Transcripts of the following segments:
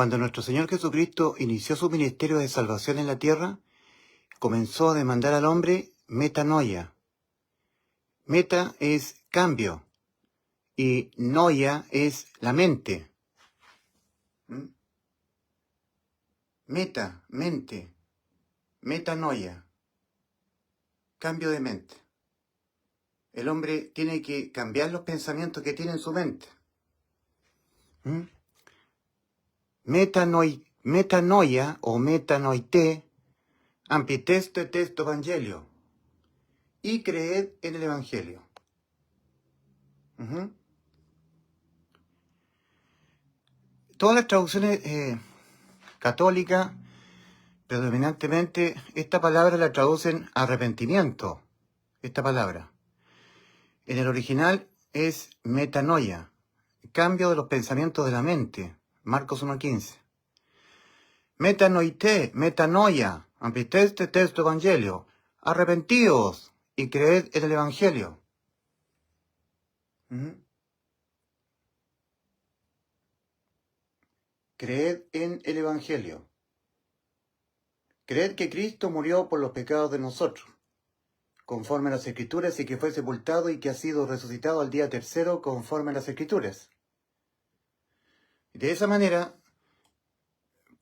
Cuando nuestro Señor Jesucristo inició su ministerio de salvación en la tierra, comenzó a demandar al hombre metanoia. Meta es cambio y noia es la mente. Meta, mente, metanoia, cambio de mente. El hombre tiene que cambiar los pensamientos que tiene en su mente. Metanoia o metanoite, ampiteste testo evangelio, y creed en el evangelio. Todas las traducciones católicas, predominantemente, esta palabra la traducen arrepentimiento. Esta palabra. En el original es metanoia, cambio de los pensamientos de la mente. Marcos 1:15. Metanoite, metanoia, ampiteste testo evangelio. Arrepentíos y creed en el evangelio. Creed en el evangelio. Creed que Cristo murió por los pecados de nosotros, conforme a las Escrituras, y que fue sepultado y que ha sido resucitado al día tercero, conforme a las Escrituras. De esa manera,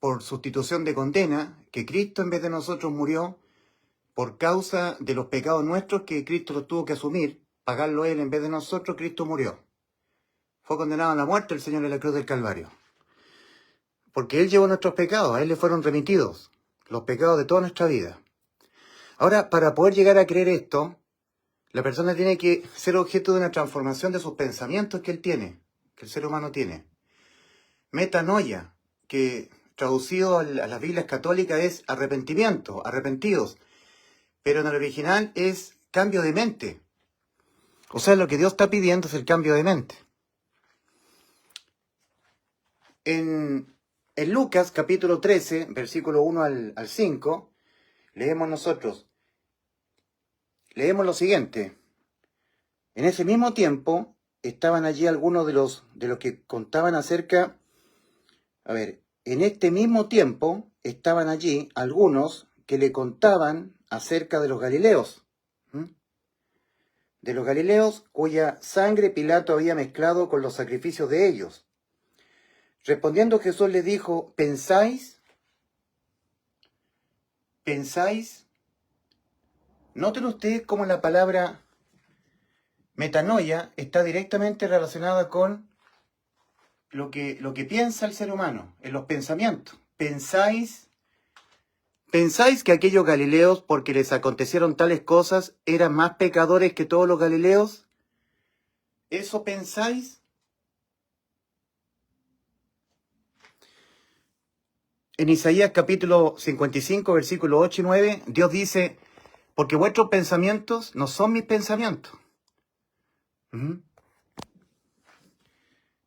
por sustitución de condena, que Cristo en vez de nosotros murió por causa de los pecados nuestros que Cristo los tuvo que asumir, pagarlo Él en vez de nosotros, Cristo murió. Fue condenado a la muerte el Señor en la cruz del Calvario. Porque Él llevó nuestros pecados, a Él le fueron remitidos los pecados de toda nuestra vida. Ahora, para poder llegar a creer esto, la persona tiene que ser objeto de una transformación de sus pensamientos que él tiene, que el ser humano tiene. Metanoia, que traducido a las Biblias católicas es arrepentimiento, arrepentidos, pero en el original es cambio de mente. O sea, lo que Dios está pidiendo es el cambio de mente. En Lucas capítulo 13, versículo 1 al 5, leemos lo siguiente. En ese mismo tiempo estaban allí algunos de los que contaban acerca... en este mismo tiempo estaban allí algunos que le contaban acerca de los Galileos. De los Galileos cuya sangre Pilato había mezclado con los sacrificios de ellos. Respondiendo Jesús les dijo, ¿pensáis? Noten ustedes cómo la palabra metanoia está directamente relacionada con lo que piensa el ser humano, en los pensamientos. ¿Pensáis que aquellos galileos, porque les acontecieron tales cosas, eran más pecadores que todos los galileos? ¿Eso pensáis? En Isaías capítulo 55, versículo 8 y 9, Dios dice, porque vuestros pensamientos no son mis pensamientos.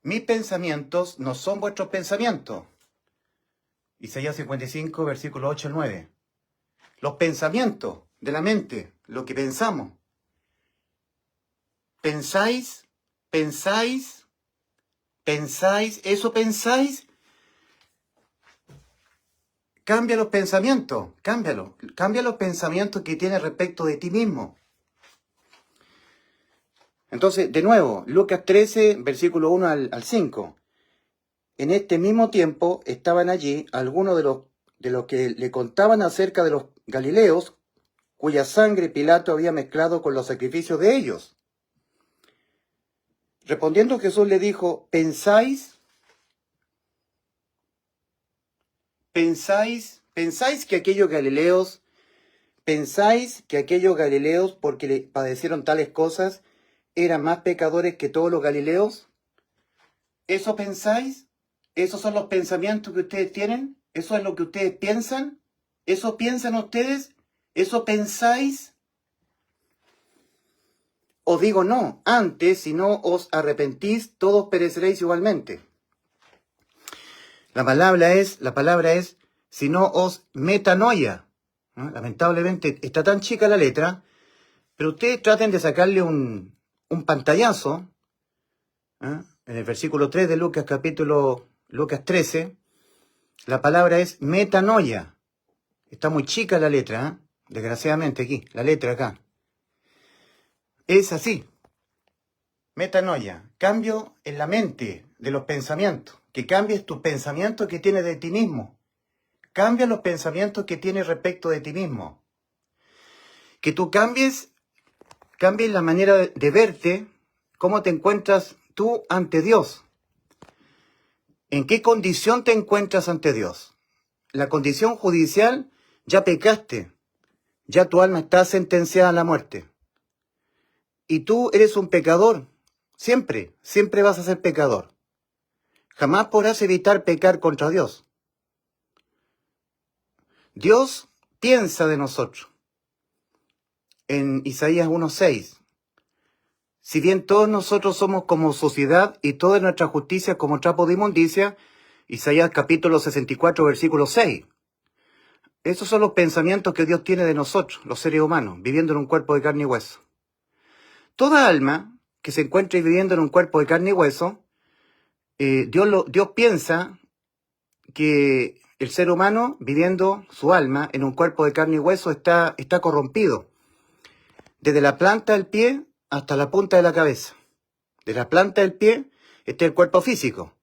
Mis pensamientos no son vuestros pensamientos. Isaías 55, versículo 8 al 9. Los pensamientos de la mente, lo que pensamos. ¿Pensáis? ¿Eso pensáis? Cambia los pensamientos, cámbialo. Cambia los pensamientos que tienes respecto de ti mismo. Entonces, de nuevo, Lucas 13, versículo 1 al 5. En este mismo tiempo estaban allí algunos de los que le contaban acerca de los Galileos, cuya sangre Pilato había mezclado con los sacrificios de ellos. Respondiendo Jesús le dijo, ¿pensáis que aquellos Galileos, porque le padecieron tales cosas, eran más pecadores que todos los Galileos? ¿Eso pensáis? ¿Esos son los pensamientos que ustedes tienen? ¿Eso es lo que ustedes piensan? ¿Eso piensan ustedes? ¿Eso pensáis? Os digo no, antes, si no os arrepentís, todos pereceréis igualmente. La palabra es, si no os metanoia. Lamentablemente está tan chica la letra, pero ustedes traten de sacarle un pantallazo. En el versículo 3 de Lucas 13, La palabra es metanoia. Está muy chica la letra, ¿eh? Desgraciadamente aquí, la letra acá. Es así. Metanoia. Cambio en la mente de los pensamientos. Que cambies tus pensamientos que tienes de ti mismo. Cambia los pensamientos que tienes respecto de ti mismo. Que tú cambies la manera de verte, cómo te encuentras tú ante Dios. ¿En qué condición te encuentras ante Dios? La condición judicial, ya pecaste, ya tu alma está sentenciada a la muerte. Y tú eres un pecador, siempre vas a ser pecador. Jamás podrás evitar pecar contra Dios. Dios piensa de nosotros. En Isaías 1:6, si bien todos nosotros somos como suciedad y toda nuestra justicia como trapo de inmundicia, Isaías capítulo 64, versículo 6. Esos son los pensamientos que Dios tiene de nosotros, los seres humanos, viviendo en un cuerpo de carne y hueso. Toda alma que se encuentre viviendo en un cuerpo de carne y hueso, Dios piensa que el ser humano, viviendo su alma en un cuerpo de carne y hueso, está corrompido. Desde la planta del pie hasta la punta de la cabeza. De la planta del pie está el cuerpo físico.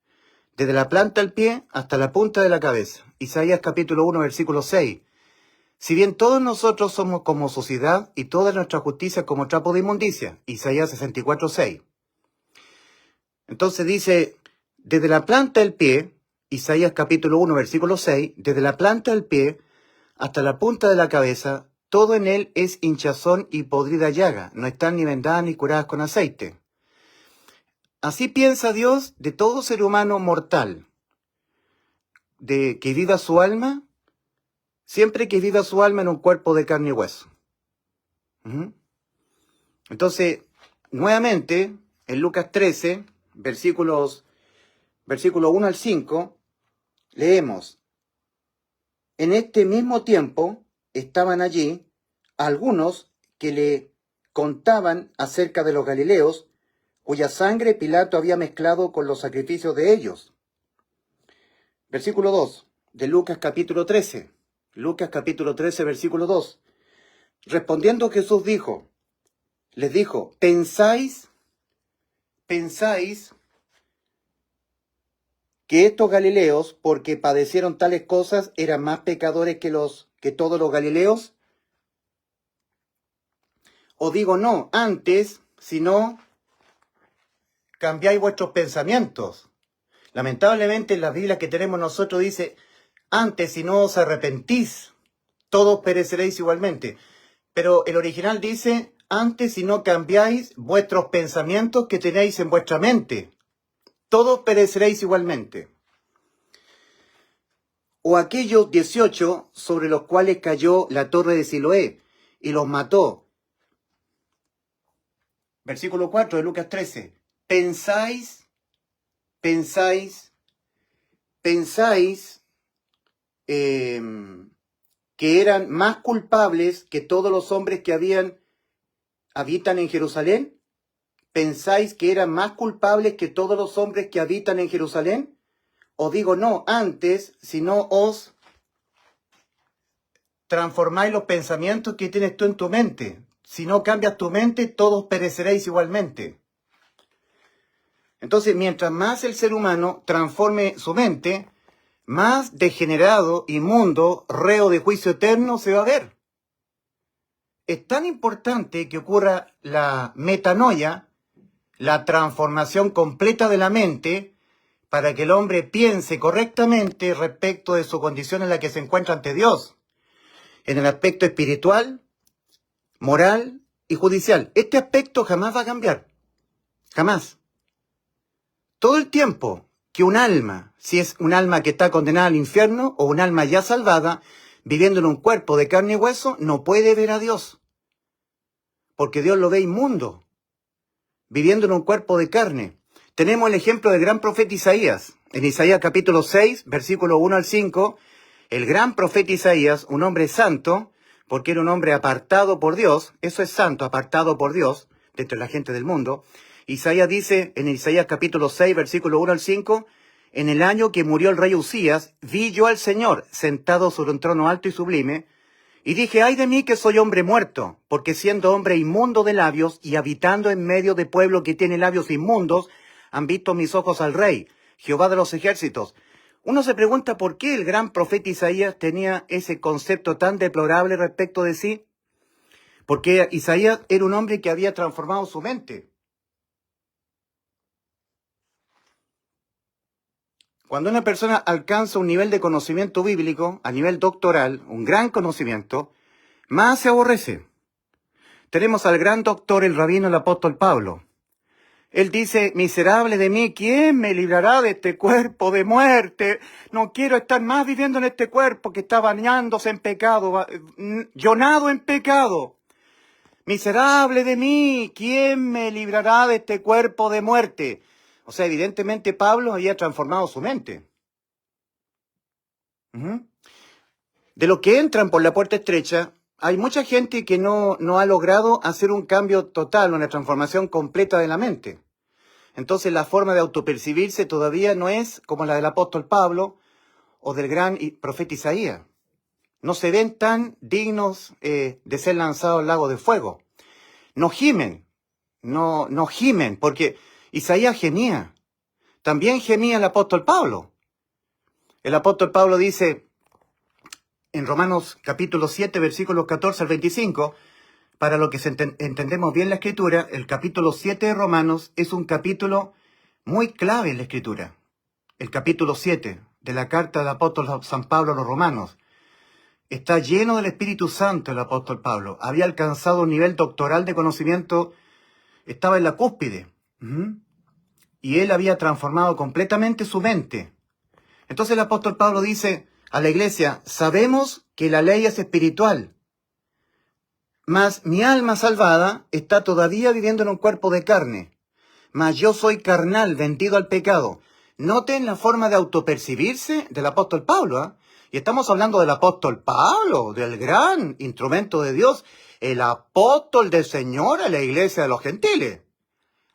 Desde la planta del pie hasta la punta de la cabeza. Isaías capítulo 1, versículo 6. Si bien todos nosotros somos como suciedad y toda nuestra justicia como trapo de inmundicia. Isaías 64, 6. Entonces dice, desde la planta del pie, Isaías capítulo 1, versículo 6, desde la planta del pie hasta la punta de la cabeza, todo en él es hinchazón y podrida llaga, no están ni vendadas ni curadas con aceite. Así piensa Dios de todo ser humano mortal, de que viva su alma, siempre que viva su alma en un cuerpo de carne y hueso. Entonces, nuevamente, en Lucas 13, versículo 1 al 5, leemos, en este mismo tiempo estaban allí algunos que le contaban acerca de los galileos, cuya sangre Pilato había mezclado con los sacrificios de ellos. Versículo 2, de Lucas capítulo 13. Lucas capítulo 13, versículo 2. Respondiendo Jesús les dijo, ¿pensáis que estos galileos, porque padecieron tales cosas, eran más pecadores que todos los galileos? Os digo no, antes, si no cambiáis vuestros pensamientos. Lamentablemente en la Biblia que tenemos nosotros dice, antes si no os arrepentís, todos pereceréis igualmente. Pero el original dice, antes si no cambiáis vuestros pensamientos que tenéis en vuestra mente, todos pereceréis igualmente. O aquellos 18 sobre los cuales cayó la torre de Siloé y los mató. Versículo 4 de Lucas 13. ¿Pensáis que eran más culpables que todos los hombres que habitan en Jerusalén? ¿Pensáis que eran más culpables que todos los hombres que habitan en Jerusalén? Os digo no, antes, si no os transformáis los pensamientos que tienes tú en tu mente. Si no cambias tu mente, todos pereceréis igualmente. Entonces, mientras más el ser humano transforme su mente, más degenerado, inmundo, reo de juicio eterno se va a ver. Es tan importante que ocurra la metanoia, la transformación completa de la mente, para que el hombre piense correctamente respecto de su condición en la que se encuentra ante Dios, en el aspecto espiritual, moral y judicial. Este aspecto jamás va a cambiar, jamás. Todo el tiempo que un alma, si es un alma que está condenada al infierno o un alma ya salvada, viviendo en un cuerpo de carne y hueso, no puede ver a Dios, porque Dios lo ve inmundo, viviendo en un cuerpo de carne. Tenemos el ejemplo del gran profeta Isaías. En Isaías capítulo 6, versículo 1 al 5, el gran profeta Isaías, un hombre santo, porque era un hombre apartado por Dios, eso es santo, apartado por Dios, dentro de la gente del mundo. Isaías dice, en Isaías capítulo 6, versículo 1 al 5, en el año que murió el rey Usías, vi yo al Señor sentado sobre un trono alto y sublime, y dije, ay de mí que soy hombre muerto, porque siendo hombre inmundo de labios y habitando en medio de pueblo que tiene labios inmundos, han visto mis ojos al rey, Jehová de los ejércitos. Uno se pregunta por qué el gran profeta Isaías tenía ese concepto tan deplorable respecto de sí. Porque Isaías era un hombre que había transformado su mente. Cuando una persona alcanza un nivel de conocimiento bíblico, a nivel doctoral, un gran conocimiento, más se aborrece. Tenemos al gran doctor, el rabino, el apóstol Pablo. Él dice, miserable de mí, ¿quién me librará de este cuerpo de muerte? No quiero estar más viviendo en este cuerpo que está bañándose en pecado, llonado en pecado. Miserable de mí, ¿quién me librará de este cuerpo de muerte? O sea, evidentemente Pablo había transformado su mente. De los que entran por la puerta estrecha, hay mucha gente que no ha logrado hacer un cambio total, una transformación completa de la mente. Entonces la forma de autopercibirse todavía no es como la del apóstol Pablo o del gran profeta Isaías. No se ven tan dignos de ser lanzados al lago de fuego. No gimen, no gimen, porque Isaías gemía. También gemía el apóstol Pablo. El apóstol Pablo dice en Romanos capítulo 7, versículos 14 al 25, para lo que entendemos bien la Escritura, el capítulo 7 de Romanos es un capítulo muy clave en la Escritura. El capítulo 7 de la carta del apóstol San Pablo a los Romanos. Está lleno del Espíritu Santo el apóstol Pablo. Había alcanzado un nivel doctoral de conocimiento, estaba en la cúspide. Y él había transformado completamente su mente. Entonces el apóstol Pablo dice a la iglesia, sabemos que la ley es espiritual, mas mi alma salvada está todavía viviendo en un cuerpo de carne, mas yo soy carnal, vendido al pecado. Noten la forma de autopercibirse del apóstol Pablo, ¿eh? Y estamos hablando del apóstol Pablo, del gran instrumento de Dios, el apóstol del Señor a la iglesia de los gentiles.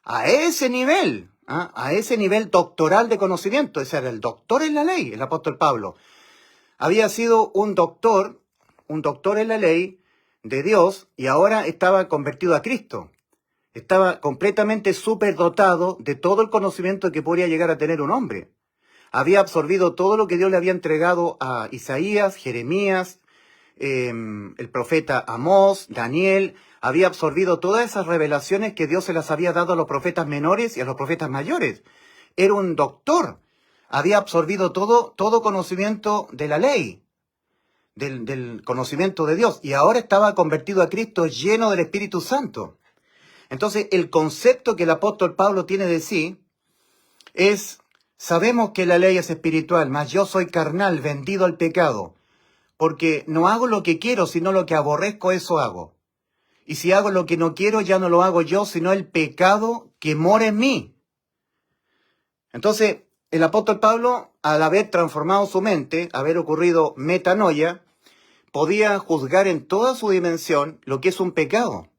A ese nivel, ¿eh? A ese nivel doctoral de conocimiento. Ese era el doctor en la ley, el apóstol Pablo. Había sido un doctor en la ley de Dios y ahora estaba convertido a Cristo. Estaba completamente superdotado de todo el conocimiento que podría llegar a tener un hombre. Había absorbido todo lo que Dios le había entregado a Isaías, Jeremías, el profeta Amós, Daniel. Había absorbido todas esas revelaciones que Dios se las había dado a los profetas menores y a los profetas mayores. Era un doctor. Había absorbido todo conocimiento de la ley, del conocimiento de Dios. Y ahora estaba convertido a Cristo lleno del Espíritu Santo. Entonces, el concepto que el apóstol Pablo tiene de sí es, sabemos que la ley es espiritual, mas yo soy carnal, vendido al pecado, porque no hago lo que quiero, sino lo que aborrezco, eso hago. Y si hago lo que no quiero, ya no lo hago yo, sino el pecado que mora en mí. Entonces, el apóstol Pablo, al haber transformado su mente, haber ocurrido metanoia, podía juzgar en toda su dimensión lo que es un pecado.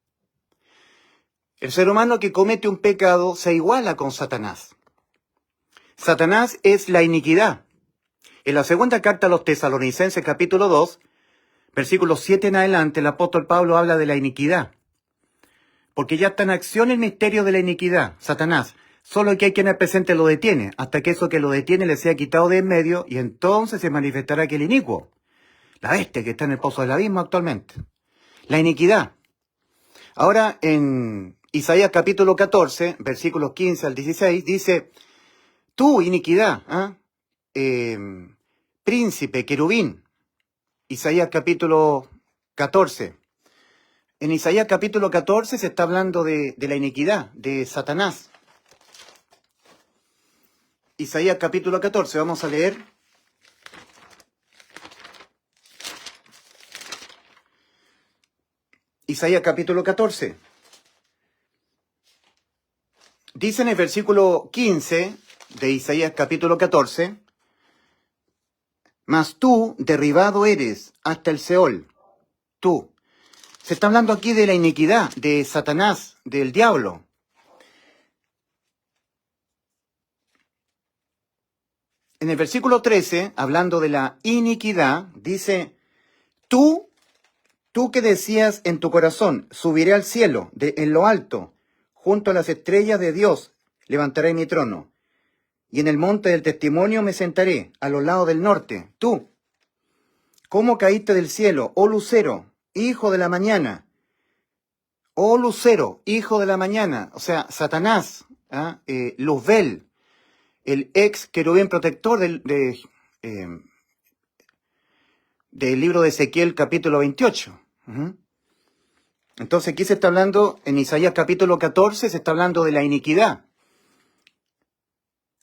El ser humano que comete un pecado se iguala con Satanás. Satanás es la iniquidad. En la segunda carta a los Tesalonicenses, capítulo 2, versículos 7 en adelante, el apóstol Pablo habla de la iniquidad. Porque ya está en acción el misterio de la iniquidad, Satanás. Solo que hay quien al presente lo detiene, hasta que eso que lo detiene le sea quitado de en medio, y entonces se manifestará aquel inicuo. La bestia que está en el pozo del abismo actualmente. La iniquidad. Ahora en Isaías capítulo 14, versículos 15 al 16, dice, tú, iniquidad, príncipe, querubín. Isaías capítulo 14. En Isaías capítulo 14 se está hablando de la iniquidad, de Satanás. Isaías capítulo 14, vamos a leer. Isaías capítulo 14. Dice en el versículo 15 de Isaías capítulo 14, mas tú derribado eres hasta el Seol, tú. Se está hablando aquí de la iniquidad, de Satanás, del diablo. en el versículo 13, hablando de la iniquidad, dice, tú que decías en tu corazón, subiré al cielo, en lo alto, junto a las estrellas de Dios, levantaré mi trono. Y en el monte del testimonio me sentaré, a los lados del norte. Tú, ¿cómo caíste del cielo, oh lucero, hijo de la mañana? Oh lucero, hijo de la mañana. O sea, Satanás, Luzbel, el ex querubín protector del libro de Ezequiel capítulo 28. Entonces aquí se está hablando, en Isaías capítulo 14, se está hablando de la iniquidad.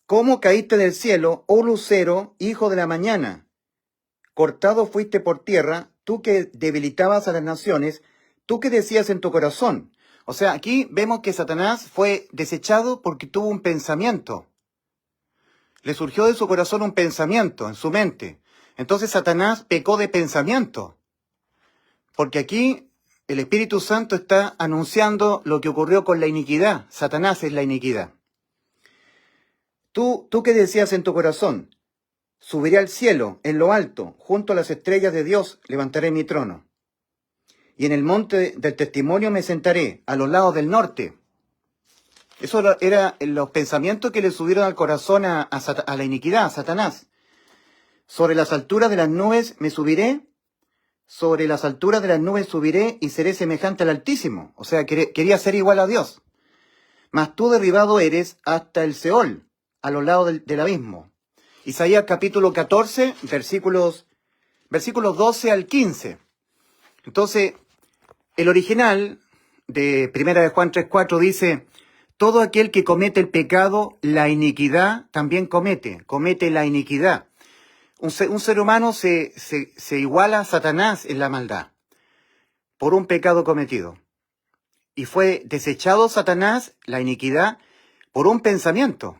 ¿Cómo caíste del cielo, oh lucero, hijo de la mañana? Cortado fuiste por tierra, tú que debilitabas a las naciones, tú que decías en tu corazón. O sea, aquí vemos que Satanás fue desechado porque tuvo un pensamiento. Le surgió de su corazón un pensamiento, en su mente. Entonces Satanás pecó de pensamiento. Porque aquí el Espíritu Santo está anunciando lo que ocurrió con la iniquidad. Satanás es la iniquidad. Tú que decías en tu corazón, subiré al cielo, en lo alto, junto a las estrellas de Dios, levantaré mi trono. Y en el monte del testimonio me sentaré, a los lados del norte. Eso eran los pensamientos que le subieron al corazón a la iniquidad, a Satanás. Sobre las alturas de las nubes me subiré, sobre las alturas de las nubes subiré y seré semejante al Altísimo. O sea, quería ser igual a Dios. Mas tú derribado eres hasta el Seol, a los lados del abismo. Isaías capítulo 14, versículos 12 al 15. Entonces, el original de Primera de Juan 3:4 dice, todo aquel que comete el pecado, la iniquidad también comete la iniquidad. Un ser humano se iguala a Satanás en la maldad por un pecado cometido. Y fue desechado Satanás, la iniquidad, por un pensamiento.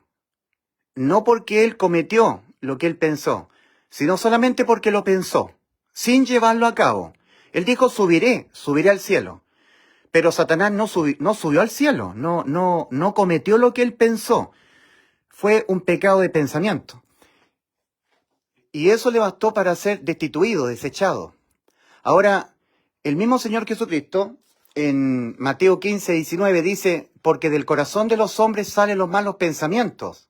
No porque él cometió lo que él pensó, sino solamente porque lo pensó, sin llevarlo a cabo. Él dijo, subiré al cielo. Pero Satanás no subió al cielo, no cometió lo que él pensó. Fue un pecado de pensamiento. Y eso le bastó para ser destituido, desechado. Ahora, el mismo Señor Jesucristo, en Mateo 15:19, dice, porque del corazón de los hombres salen los malos pensamientos.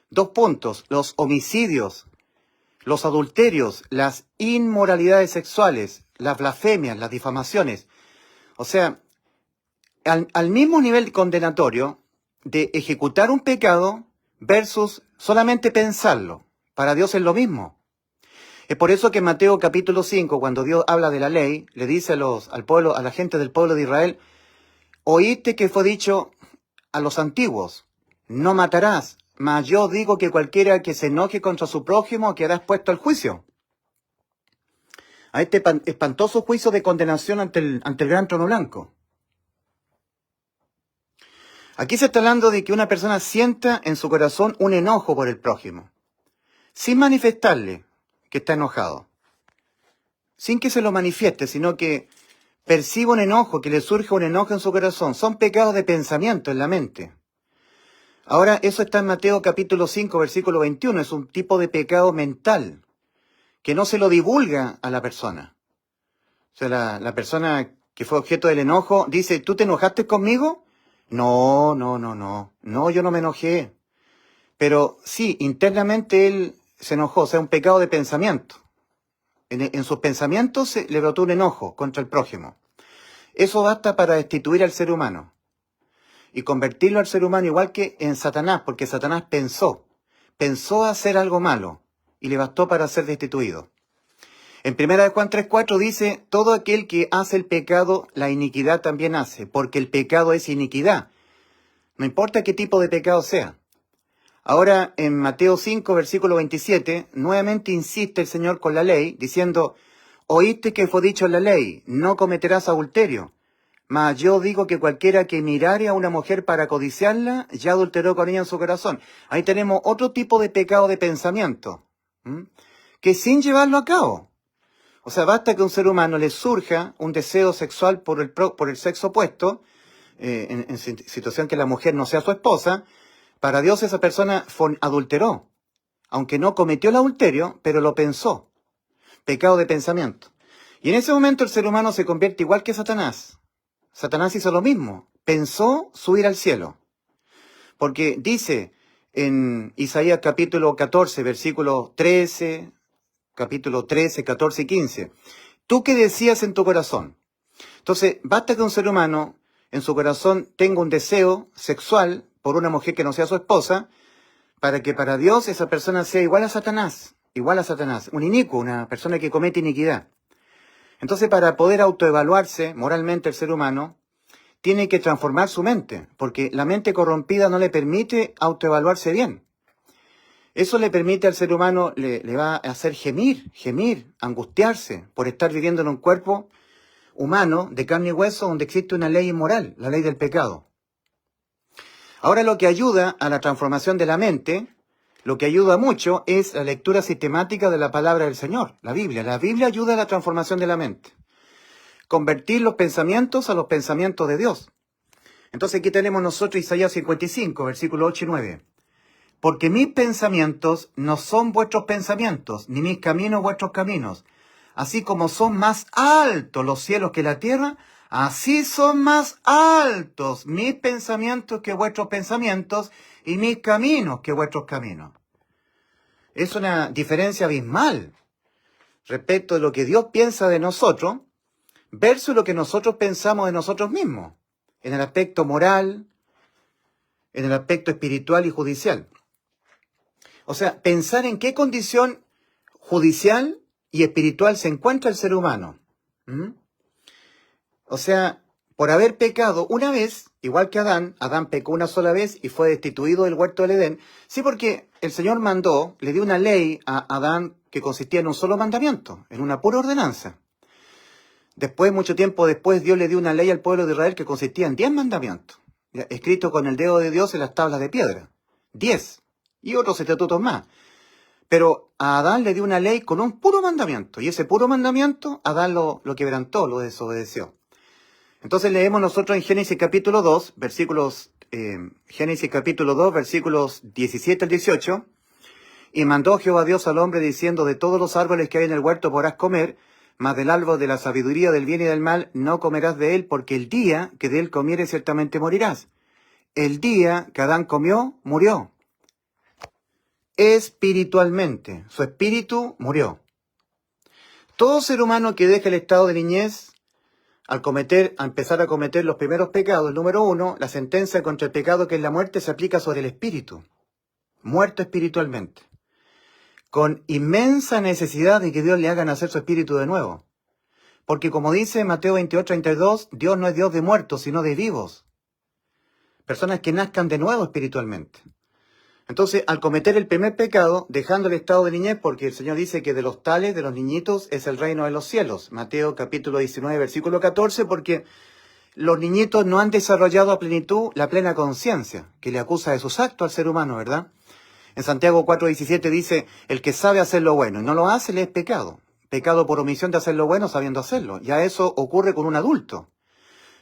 2 puntos, los homicidios, los adulterios, las inmoralidades sexuales, las blasfemias, las difamaciones. O sea, al mismo nivel condenatorio de ejecutar un pecado versus solamente pensarlo. Para Dios es lo mismo. Es por eso que en Mateo capítulo 5, cuando Dios habla de la ley, le dice al pueblo, a la gente del pueblo de Israel, oíste que fue dicho a los antiguos, no matarás, mas yo digo que cualquiera que se enoje contra su prójimo quedará expuesto al juicio. A este espantoso juicio de condenación ante el gran trono blanco. Aquí se está hablando de que una persona sienta en su corazón un enojo por el prójimo, sin manifestarle que está enojado, sin que se lo manifieste, sino que perciba un enojo, que le surja un enojo en su corazón. Son pecados de pensamiento en la mente. Ahora, eso está en Mateo capítulo 5, versículo 21, es un tipo de pecado mental, que no se lo divulga a la persona. O sea, la persona que fue objeto del enojo dice, ¿tú te enojaste conmigo? No, yo no me enojé. Pero sí, internamente él se enojó, o sea, un pecado de pensamiento. En sus pensamientos le brotó un enojo contra el prójimo. Eso basta para destituir al ser humano y convertirlo al ser humano igual que en Satanás, porque Satanás pensó hacer algo malo y le bastó para ser destituido. En 1 Juan 3:4 dice, todo aquel que hace el pecado, la iniquidad también hace, porque el pecado es iniquidad. No importa qué tipo de pecado sea. Ahora, en Mateo 5, versículo 27, nuevamente insiste el Señor con la ley, diciendo, oíste que fue dicho en la ley, no cometerás adulterio. Mas yo digo que cualquiera que mirare a una mujer para codiciarla, ya adulteró con ella en su corazón. Ahí tenemos otro tipo de pecado de pensamiento, que sin llevarlo a cabo. O sea, basta que a un ser humano le surja un deseo sexual por el sexo opuesto, en situación que la mujer no sea su esposa, para Dios esa persona adulteró aunque no cometió el adulterio, pero lo pensó. Pecado de pensamiento. Y en ese momento el ser humano se convierte igual que Satanás. Satanás hizo lo mismo. Pensó subir al cielo. Porque dice en Isaías capítulo 14, versículo 13, capítulo 13, 14 y 15. ¿Tú qué decías en tu corazón? Entonces, basta que un ser humano en su corazón tenga un deseo sexual por una mujer que no sea su esposa, para que para Dios esa persona sea igual a Satanás, un inicuo, una persona que comete iniquidad. Entonces, para poder autoevaluarse moralmente el ser humano, tiene que transformar su mente, porque la mente corrompida no le permite autoevaluarse bien. Eso le permite al ser humano, le va a hacer gemir, angustiarse por estar viviendo en un cuerpo humano de carne y hueso donde existe una ley inmoral, la ley del pecado. Ahora lo que ayuda a la transformación de la mente, lo que ayuda mucho es la lectura sistemática de la palabra del Señor, la Biblia. La Biblia ayuda a la transformación de la mente. Convertir los pensamientos a los pensamientos de Dios. Entonces aquí tenemos nosotros Isaías 55, versículos 8 y 9. Porque mis pensamientos no son vuestros pensamientos, ni mis caminos vuestros caminos. Así como son más altos los cielos que la tierra, así son más altos mis pensamientos que vuestros pensamientos y mis caminos que vuestros caminos. Es una diferencia abismal respecto de lo que Dios piensa de nosotros versus lo que nosotros pensamos de nosotros mismos, en el aspecto moral, en el aspecto espiritual y judicial. O sea, pensar en qué condición judicial y espiritual se encuentra el ser humano. O sea, por haber pecado una vez, igual que Adán pecó una sola vez y fue destituido del huerto del Edén. Sí, porque el Señor le dio una ley a Adán que consistía en un solo mandamiento, en una pura ordenanza. Después, mucho tiempo después, Dios le dio una ley al pueblo de Israel que consistía en 10 mandamientos, escritos con el dedo de Dios en las tablas de piedra. 10. Y otros estatutos más. Pero a Adán le dio una ley con un puro mandamiento. Y ese puro mandamiento, Adán lo quebrantó, lo desobedeció. Entonces leemos nosotros en Génesis capítulo 2, versículos 17 al 18. Y mandó Jehová Dios al hombre diciendo, de todos los árboles que hay en el huerto podrás comer, mas del árbol de la sabiduría del bien y del mal no comerás de él, porque el día que de él comieres ciertamente morirás. El día que Adán comió, murió. Espiritualmente, su espíritu murió. Todo ser humano que deja el estado de niñez, al empezar a cometer los primeros pecados, número 1, la sentencia contra el pecado que es la muerte se aplica sobre el espíritu, muerto espiritualmente, con inmensa necesidad de que Dios le haga nacer su espíritu de nuevo. Porque como dice Mateo 28:32, Dios no es Dios de muertos, sino de vivos. Personas que nazcan de nuevo espiritualmente. Entonces, al cometer el primer pecado, dejando el estado de niñez, porque el Señor dice que de los tales, de los niñitos, es el reino de los cielos. Mateo capítulo 19, versículo 14, porque los niñitos no han desarrollado a plenitud la plena conciencia, que le acusa de sus actos al ser humano, ¿verdad? En Santiago 4:17 dice, el que sabe hacer lo bueno y no lo hace, le es pecado. Pecado por omisión de hacer lo bueno sabiendo hacerlo. Ya eso ocurre con un adulto.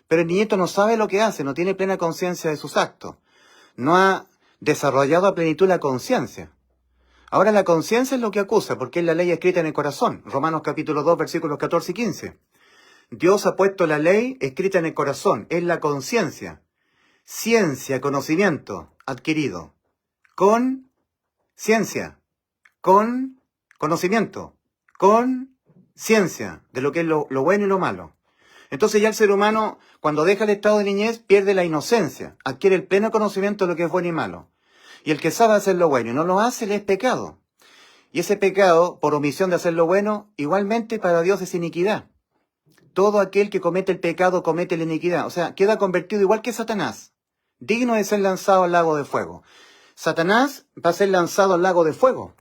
Pero el niñito no sabe lo que hace, no tiene plena conciencia de sus actos. No ha desarrollado a plenitud la conciencia. Ahora la conciencia es lo que acusa, porque es la ley escrita en el corazón. Romanos capítulo 2, versículos 14 y 15. Dios ha puesto la ley escrita en el corazón, es la conciencia. Ciencia, conocimiento adquirido. Con ciencia, con conocimiento, con ciencia de lo que es lo bueno y lo malo. Entonces ya el ser humano, cuando deja el estado de niñez, pierde la inocencia, adquiere el pleno conocimiento de lo que es bueno y malo. Y el que sabe hacer lo bueno y no lo hace, le es pecado. Y ese pecado, por omisión de hacer lo bueno, igualmente para Dios es iniquidad. Todo aquel que comete el pecado comete la iniquidad. O sea, queda convertido igual que Satanás, digno de ser lanzado al lago de fuego. Satanás va a ser lanzado al lago de fuego.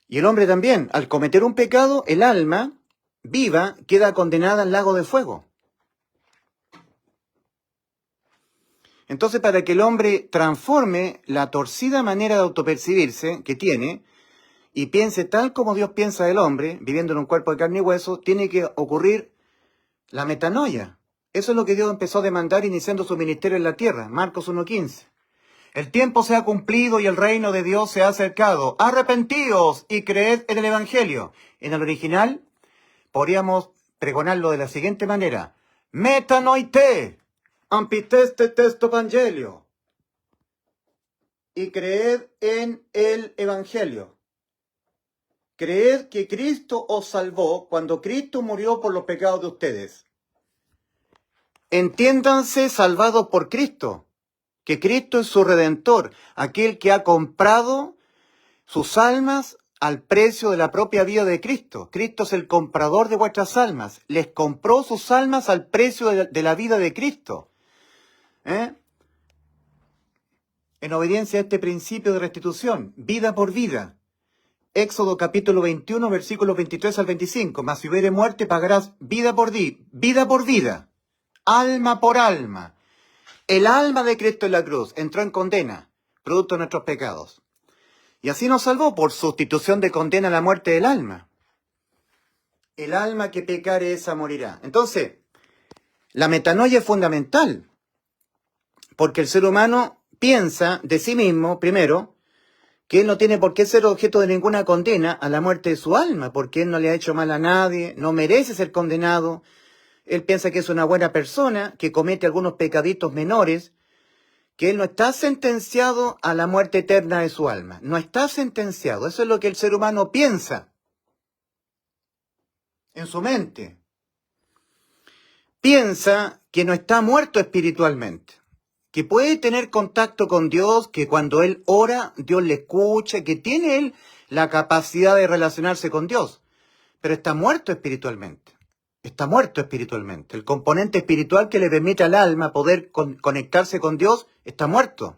Y el hombre también, al cometer un pecado, el alma viva queda condenada al lago de fuego. Entonces, para que el hombre transforme la torcida manera de autopercibirse que tiene y piense tal como Dios piensa del hombre, viviendo en un cuerpo de carne y hueso, tiene que ocurrir la metanoia. Eso es lo que Dios empezó a demandar iniciando su ministerio en la tierra, Marcos 1:15. El tiempo se ha cumplido y el reino de Dios se ha acercado. Arrepentíos y creed en el Evangelio. En el original podríamos pregonarlo de la siguiente manera. Metanoite, ampiteste testo evangelio. Y creed en el Evangelio. Creed que Cristo os salvó cuando Cristo murió por los pecados de ustedes. Entiéndanse salvados por Cristo. Que Cristo es su Redentor, aquel que ha comprado sus almas al precio de la propia vida de Cristo. Cristo es el comprador de vuestras almas. Les compró sus almas al precio de la vida de Cristo. En obediencia a este principio de restitución, vida por vida. Éxodo capítulo 21, versículos 23 al 25. Mas si hubiere muerte, pagarás vida por vida, alma por alma. El alma de Cristo en la cruz entró en condena, producto de nuestros pecados. Y así nos salvó por sustitución de condena a la muerte del alma. El alma que pecare, esa morirá. Entonces, la metanoia es fundamental, porque el ser humano piensa de sí mismo, primero, que él no tiene por qué ser objeto de ninguna condena a la muerte de su alma, porque él no le ha hecho mal a nadie, no merece ser condenado. Él piensa que es una buena persona, que comete algunos pecaditos menores, que él no está sentenciado a la muerte eterna de su alma. No está sentenciado. Eso es lo que el ser humano piensa en su mente. Piensa que no está muerto espiritualmente, que puede tener contacto con Dios, que cuando él ora, Dios le escucha, que tiene él la capacidad de relacionarse con Dios, pero está muerto espiritualmente. Está muerto espiritualmente. El componente espiritual que le permite al alma poder conectarse con Dios está muerto.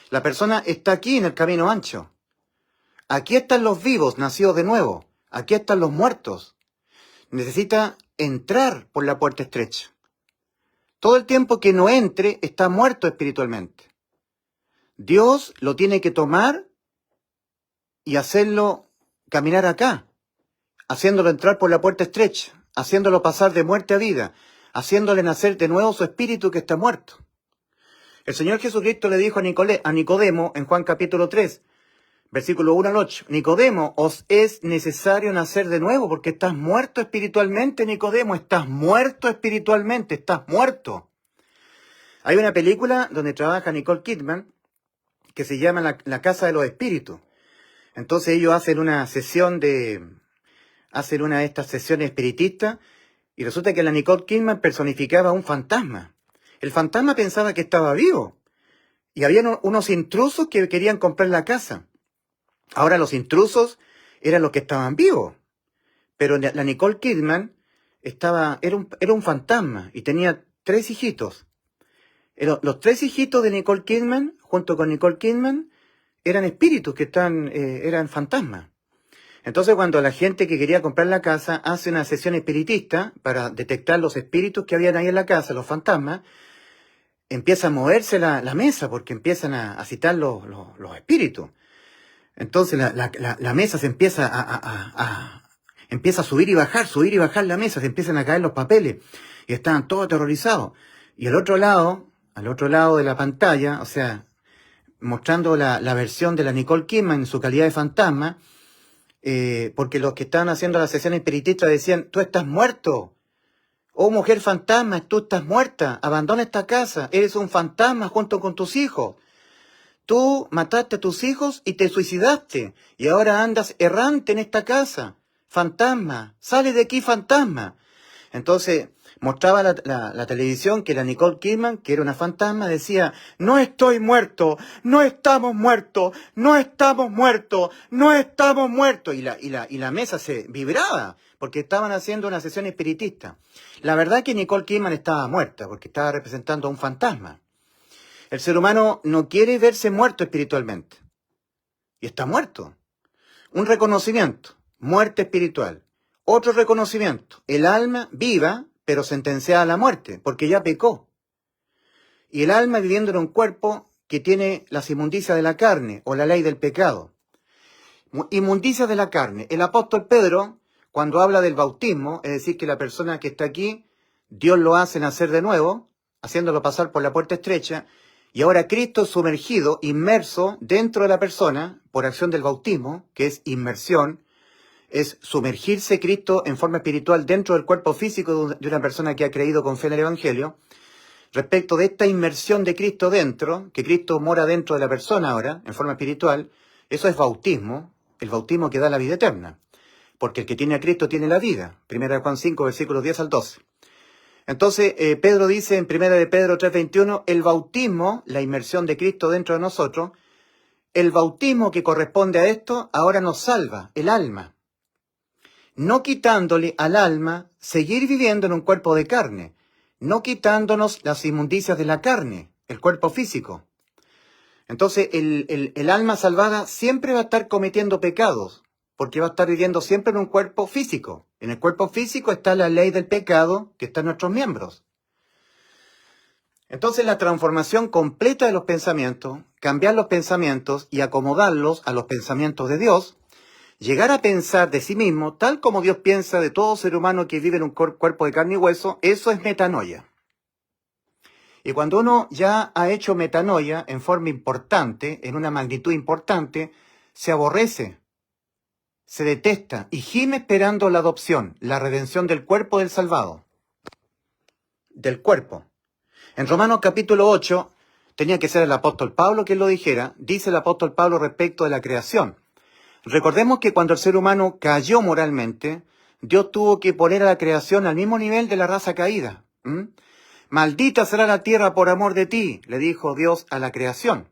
La persona está aquí en el camino ancho. Aquí están los vivos, nacidos de nuevo. Aquí están los muertos. Necesita entrar por la puerta estrecha. Todo el tiempo que no entre está muerto espiritualmente. Dios lo tiene que tomar y hacerlo caminar acá, haciéndolo entrar por la puerta estrecha, haciéndolo pasar de muerte a vida, haciéndole nacer de nuevo su espíritu que está muerto. El Señor Jesucristo le dijo a Nicodemo en Juan capítulo 3, versículo 1 al 8, Nicodemo, os es necesario nacer de nuevo porque estás muerto espiritualmente, Nicodemo, estás muerto espiritualmente, estás muerto. Hay una película donde trabaja Nicole Kidman que se llama La Casa de los Espíritus. Entonces ellos hacen una de estas sesiones espiritistas y resulta que la Nicole Kidman personificaba un fantasma. El fantasma pensaba que estaba vivo y había unos intrusos que querían comprar la casa. Ahora los intrusos eran los que estaban vivos, pero la Nicole Kidman era un fantasma y tenía 3 hijitos. Los 3 hijitos de Nicole Kidman, junto con Nicole Kidman, eran espíritus que eran fantasmas. Entonces cuando la gente que quería comprar la casa hace una sesión espiritista para detectar los espíritus que habían ahí en la casa, los fantasmas, empieza a moverse la mesa porque empiezan a citar los espíritus. Entonces la mesa se empieza empieza a subir y bajar la mesa, se empiezan a caer los papeles y estaban todos aterrorizados. Y al otro lado de la pantalla, o sea, mostrando la versión de la Nicole Kidman en su calidad de fantasma, porque los que estaban haciendo la sesión espiritista decían, tú estás muerto. Oh, mujer fantasma, tú estás muerta. Abandona esta casa. Eres un fantasma junto con tus hijos. Tú mataste a tus hijos y te suicidaste. Y ahora andas errante en esta casa. Fantasma. Sale de aquí, fantasma. Entonces, mostraba la televisión que la Nicole Kidman, que era una fantasma, decía, no estoy muerto, no estamos muertos, no estamos muertos, no estamos muertos. Y la mesa se vibraba, porque estaban haciendo una sesión espiritista. La verdad es que Nicole Kidman estaba muerta, porque estaba representando a un fantasma. El ser humano no quiere verse muerto espiritualmente. Y está muerto. Un reconocimiento, muerte espiritual. Otro reconocimiento, el alma viva, pero sentenciada a la muerte, porque ya pecó. Y el alma viviendo en un cuerpo que tiene las inmundicias de la carne, o la ley del pecado. Inmundicias de la carne. El apóstol Pedro, cuando habla del bautismo, es decir, que la persona que está aquí, Dios lo hace nacer de nuevo, haciéndolo pasar por la puerta estrecha, Y ahora Cristo es sumergido, inmerso dentro de la persona por acción del bautismo, que es inmersión, es sumergirse Cristo en forma espiritual dentro del cuerpo físico de una persona que ha creído con fe en el Evangelio. Respecto de esta inmersión de Cristo dentro, que Cristo mora dentro de la persona ahora, en forma espiritual, eso es bautismo, el bautismo que da la vida eterna. Porque el que tiene a Cristo tiene la vida. 1 Juan 5, versículos 10 al 12. Entonces, Pedro dice en 1 de Pedro 3:21, el bautismo, la inmersión de Cristo dentro de nosotros, el bautismo que corresponde a esto, ahora nos salva, el alma. No quitándole al alma seguir viviendo en un cuerpo de carne, no quitándonos las inmundicias de la carne, el cuerpo físico. Entonces, el alma salvada siempre va a estar cometiendo pecados, porque va a estar viviendo siempre en un cuerpo físico. En el cuerpo físico está la ley del pecado que está en nuestros miembros. Entonces, la transformación completa de los pensamientos, cambiar los pensamientos y acomodarlos a los pensamientos de Dios, llegar a pensar de sí mismo tal como Dios piensa de todo ser humano que vive en un cuerpo de carne y hueso, eso es metanoia. Y cuando uno ya ha hecho metanoia en forma importante, en una magnitud importante, se aborrece, se detesta y gime esperando la adopción, la redención del cuerpo del salvado. Del cuerpo. En Romanos capítulo 8, tenía que ser el apóstol Pablo quien lo dijera, dice el apóstol Pablo respecto de la creación. Recordemos que cuando el ser humano cayó moralmente, Dios tuvo que poner a la creación al mismo nivel de la raza caída. Maldita será la tierra por amor de ti, le dijo Dios a la creación,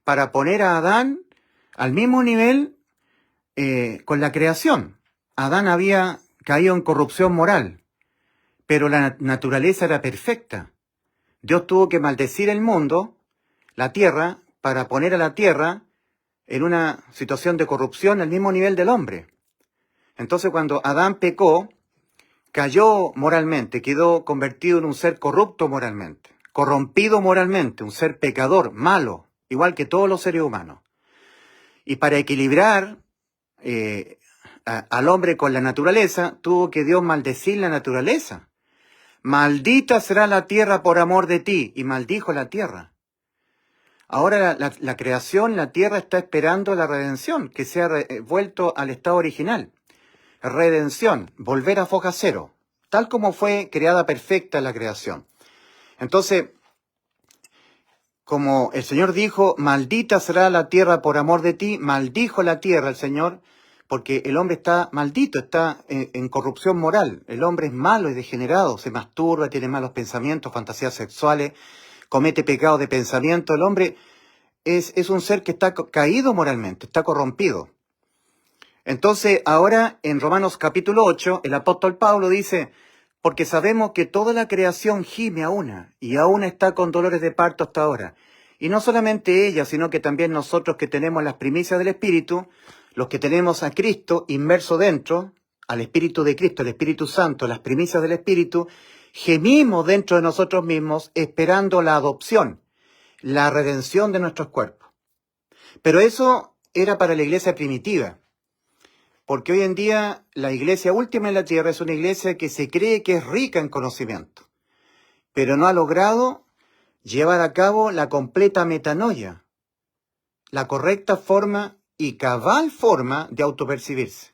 para poner a Adán al mismo nivel con la creación. Adán había caído en corrupción moral, pero la naturaleza era perfecta. Dios tuvo que maldecir el mundo, la tierra, para poner a la tierra en una situación de corrupción al mismo nivel del hombre. Entonces cuando Adán pecó, cayó moralmente, quedó convertido en un ser corrupto moralmente, corrompido moralmente, un ser pecador, malo, igual que todos los seres humanos. Y para equilibrar al hombre con la naturaleza, tuvo que Dios maldecir la naturaleza. Maldita será la tierra por amor de ti, y maldijo la tierra. Ahora la creación, la tierra está esperando la redención, que sea vuelto al estado original. Redención, volver a foja cero, tal como fue creada perfecta la creación. Entonces, como el Señor dijo, maldita será la tierra por amor de ti, maldijo la tierra el Señor, porque el hombre está maldito, está en corrupción moral. El hombre es malo y degenerado, se masturba, tiene malos pensamientos, fantasías sexuales, comete pecados de pensamiento. El hombre es un ser que está caído moralmente, está corrompido. Entonces, ahora en Romanos capítulo 8, el apóstol Pablo dice, porque sabemos que toda la creación gime a una, y aún está con dolores de parto hasta ahora. Y no solamente ella, sino que también nosotros que tenemos las primicias del Espíritu, los que tenemos a Cristo inmerso dentro, al Espíritu de Cristo, el Espíritu Santo, las primicias del Espíritu, gemimos dentro de nosotros mismos esperando la adopción, la redención de nuestros cuerpos. Pero eso era para la iglesia primitiva. Porque hoy en día la iglesia última en la tierra es una iglesia que se cree que es rica en conocimiento, pero no ha logrado llevar a cabo la completa metanoia, la correcta forma y cabal forma de autopercibirse.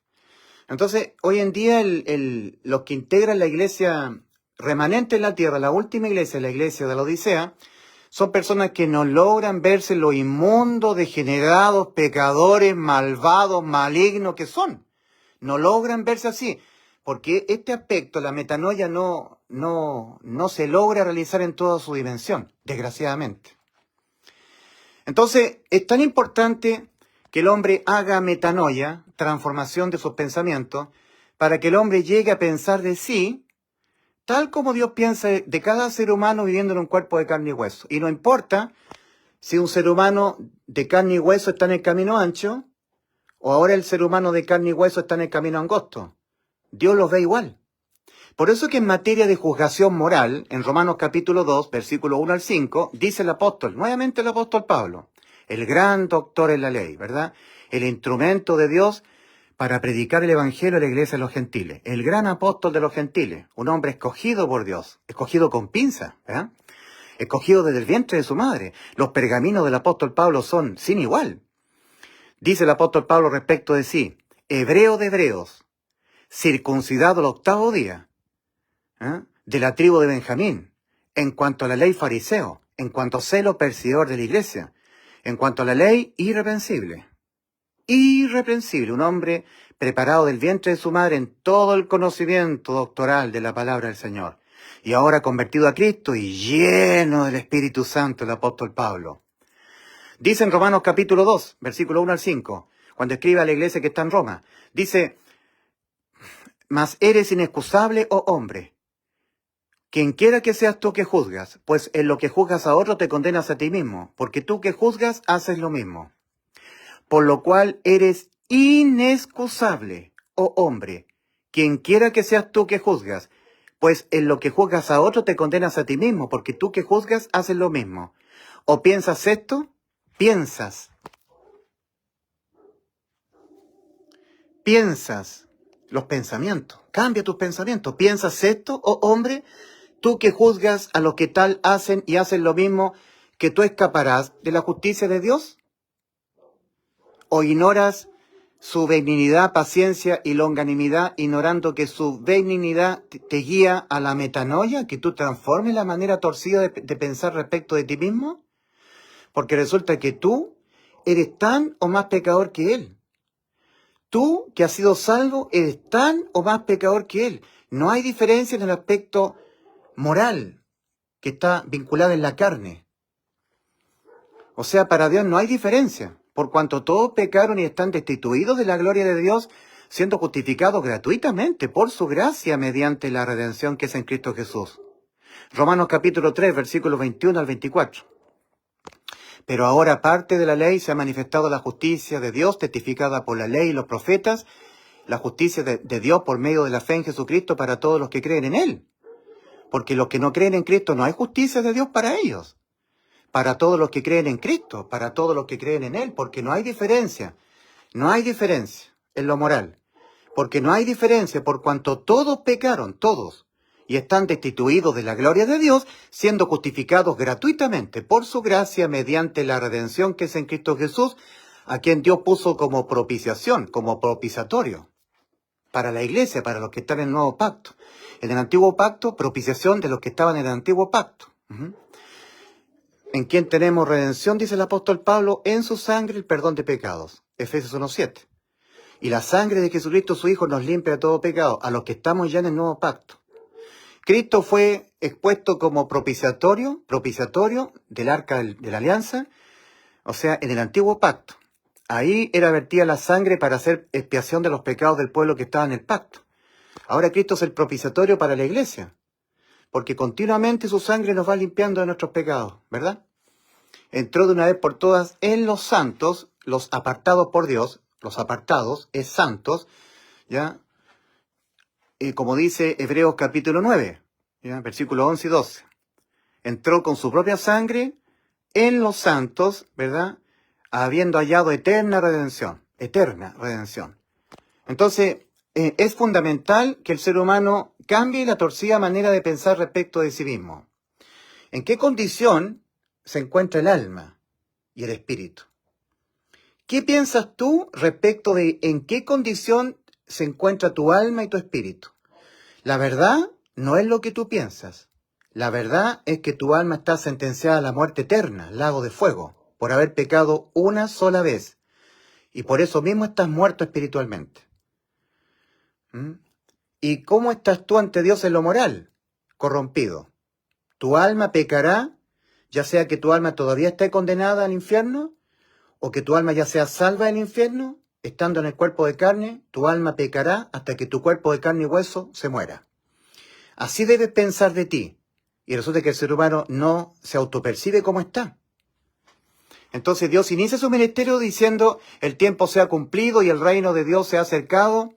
Entonces, hoy en día los que integran la iglesia remanente en la tierra, la última iglesia, la iglesia de la Odisea, son personas que no logran verse lo inmundos, degenerados, pecadores, malvados, malignos que son. No logran verse así, porque este aspecto, la metanoia, no se logra realizar en toda su dimensión, desgraciadamente. Entonces, es tan importante que el hombre haga metanoia, transformación de sus pensamientos, para que el hombre llegue a pensar de sí, tal como Dios piensa de cada ser humano viviendo en un cuerpo de carne y hueso. Y no importa si un ser humano de carne y hueso está en el camino ancho, o ahora el ser humano de carne y hueso está en el camino angosto. Dios los ve igual. Por eso que en materia de juzgación moral, en Romanos capítulo 2, versículo 1 al 5, dice el apóstol, nuevamente el apóstol Pablo, el gran doctor en la ley, ¿verdad? El instrumento de Dios para predicar el evangelio a la iglesia de los gentiles. El gran apóstol de los gentiles, un hombre escogido por Dios, escogido con pinza, ¿verdad? escogido desde el vientre de su madre. Los pergaminos del apóstol Pablo son sin igual. Dice el apóstol Pablo respecto de sí, hebreo de hebreos, circuncidado el 8º día, de la tribu de Benjamín, en cuanto a la ley fariseo, en cuanto a celo perseguidor de la iglesia, en cuanto a la ley irreprensible. Irreprensible, un hombre preparado del vientre de su madre en todo el conocimiento doctoral de la palabra del Señor. Y ahora convertido a Cristo y lleno del Espíritu Santo, el apóstol Pablo. Dice en Romanos capítulo 2, versículo 1 al 5, cuando escribe a la iglesia que está en Roma, dice, mas eres inexcusable, oh hombre, quien quiera que seas tú que juzgas, pues en lo que juzgas a otro te condenas a ti mismo, porque tú que juzgas haces lo mismo. Por lo cual eres inexcusable, oh hombre, quien quiera que seas tú que juzgas, pues en lo que juzgas a otro te condenas a ti mismo, porque tú que juzgas haces lo mismo. ¿O piensas esto? Piensas los pensamientos. Cambia tus pensamientos. ¿Piensas esto, oh hombre? Tú que juzgas a los que tal hacen y hacen lo mismo, ¿que tú escaparás de la justicia de Dios? ¿O ignoras su benignidad, paciencia y longanimidad, ignorando que su benignidad te guía a la metanoia, que tú transformes la manera torcida de pensar respecto de ti mismo? Porque resulta que tú eres tan o más pecador que Él. Tú, que has sido salvo, eres tan o más pecador que Él. No hay diferencia en el aspecto moral que está vinculado en la carne. O sea, para Dios no hay diferencia, por cuanto todos pecaron y están destituidos de la gloria de Dios, siendo justificados gratuitamente por su gracia mediante la redención que es en Cristo Jesús. Romanos capítulo 3, versículos 21 al 24. Pero ahora, aparte de la ley, se ha manifestado la justicia de Dios, testificada por la ley y los profetas, la justicia de Dios por medio de la fe en Jesucristo para todos los que creen en Él. Porque los que no creen en Cristo no hay justicia de Dios para ellos. Para todos los que creen en Cristo, para todos los que creen en Él, porque no hay diferencia. No hay diferencia en lo moral. Porque no hay diferencia por cuanto todos pecaron, todos, y están destituidos de la gloria de Dios, siendo justificados gratuitamente por su gracia mediante la redención que es en Cristo Jesús, a quien Dios puso como propiciación, como propiciatorio, para la iglesia, para los que están en el nuevo pacto. En el antiguo pacto, propiciación de los que estaban en el antiguo pacto. En quien tenemos redención, dice el apóstol Pablo, en su sangre el perdón de pecados. Efesios 1:7. Y la sangre de Jesucristo, su Hijo, nos limpia de todo pecado, a los que estamos ya en el nuevo pacto. Cristo fue expuesto como propiciatorio del arca de la alianza, o sea, en el antiguo pacto. Ahí era vertida la sangre para hacer expiación de los pecados del pueblo que estaba en el pacto. Ahora Cristo es el propiciatorio para la iglesia, porque continuamente su sangre nos va limpiando de nuestros pecados, ¿verdad? Entró de una vez por todas en los santos, los apartados por Dios, los apartados, es santos, ¿ya? Como dice Hebreos capítulo 9, ¿ya? Versículos 11 y 12. Entró con su propia sangre en los santos, ¿verdad? Habiendo hallado eterna redención. Entonces, es fundamental que el ser humano cambie la torcida manera de pensar respecto de sí mismo. ¿En qué condición se encuentra el alma y el espíritu? ¿Qué piensas tú respecto de en qué condición se encuentra tu alma y tu espíritu? La verdad no es lo que tú piensas. La verdad es que tu alma está sentenciada a la muerte eterna, lago de fuego, por haber pecado una sola vez. Y por eso mismo estás muerto espiritualmente. ¿Y cómo estás tú ante Dios en lo moral? Corrompido. Tu alma pecará, ya sea que tu alma todavía esté condenada al infierno, o que tu alma ya sea salva del infierno, estando en el cuerpo de carne, tu alma pecará hasta que tu cuerpo de carne y hueso se muera. Así debes pensar de ti. Y resulta que el ser humano no se autopercibe como está. Entonces Dios inicia su ministerio diciendo, el tiempo se ha cumplido y el reino de Dios se ha acercado.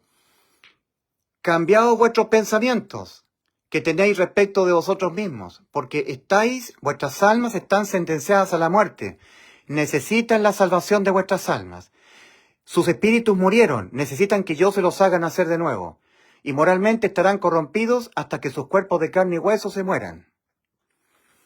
Cambiaos vuestros pensamientos que tenéis respecto de vosotros mismos, porque vuestras almas están sentenciadas a la muerte. Necesitan la salvación de vuestras almas. Sus espíritus murieron, necesitan que yo se los haga nacer de nuevo. Y moralmente estarán corrompidos hasta que sus cuerpos de carne y hueso se mueran.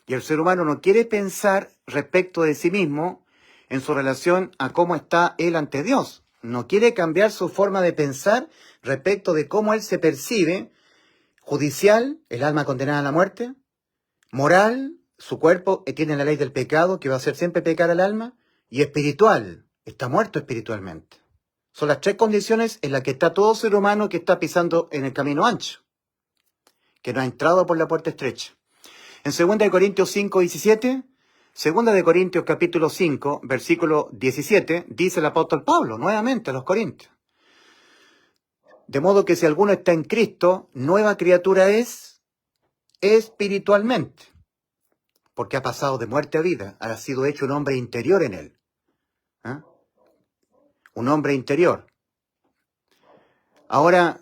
Y el ser humano no quiere pensar respecto de sí mismo en su relación a cómo está él ante Dios. No quiere cambiar su forma de pensar respecto de cómo él se percibe, judicial, el alma condenada a la muerte, moral, su cuerpo tiene la ley del pecado que va a hacer siempre pecar al alma, y espiritual, está muerto espiritualmente. Son las tres condiciones en las que está todo ser humano que está pisando en el camino ancho, que no ha entrado por la puerta estrecha. En 2 Corintios 5, 17, 2 Corintios capítulo 5, versículo 17, dice el apóstol Pablo, nuevamente a los Corintios. De modo que si alguno está en Cristo, nueva criatura es espiritualmente, porque ha pasado de muerte a vida, ha sido hecho un hombre interior en él. ¿Eh? Un hombre interior. Ahora,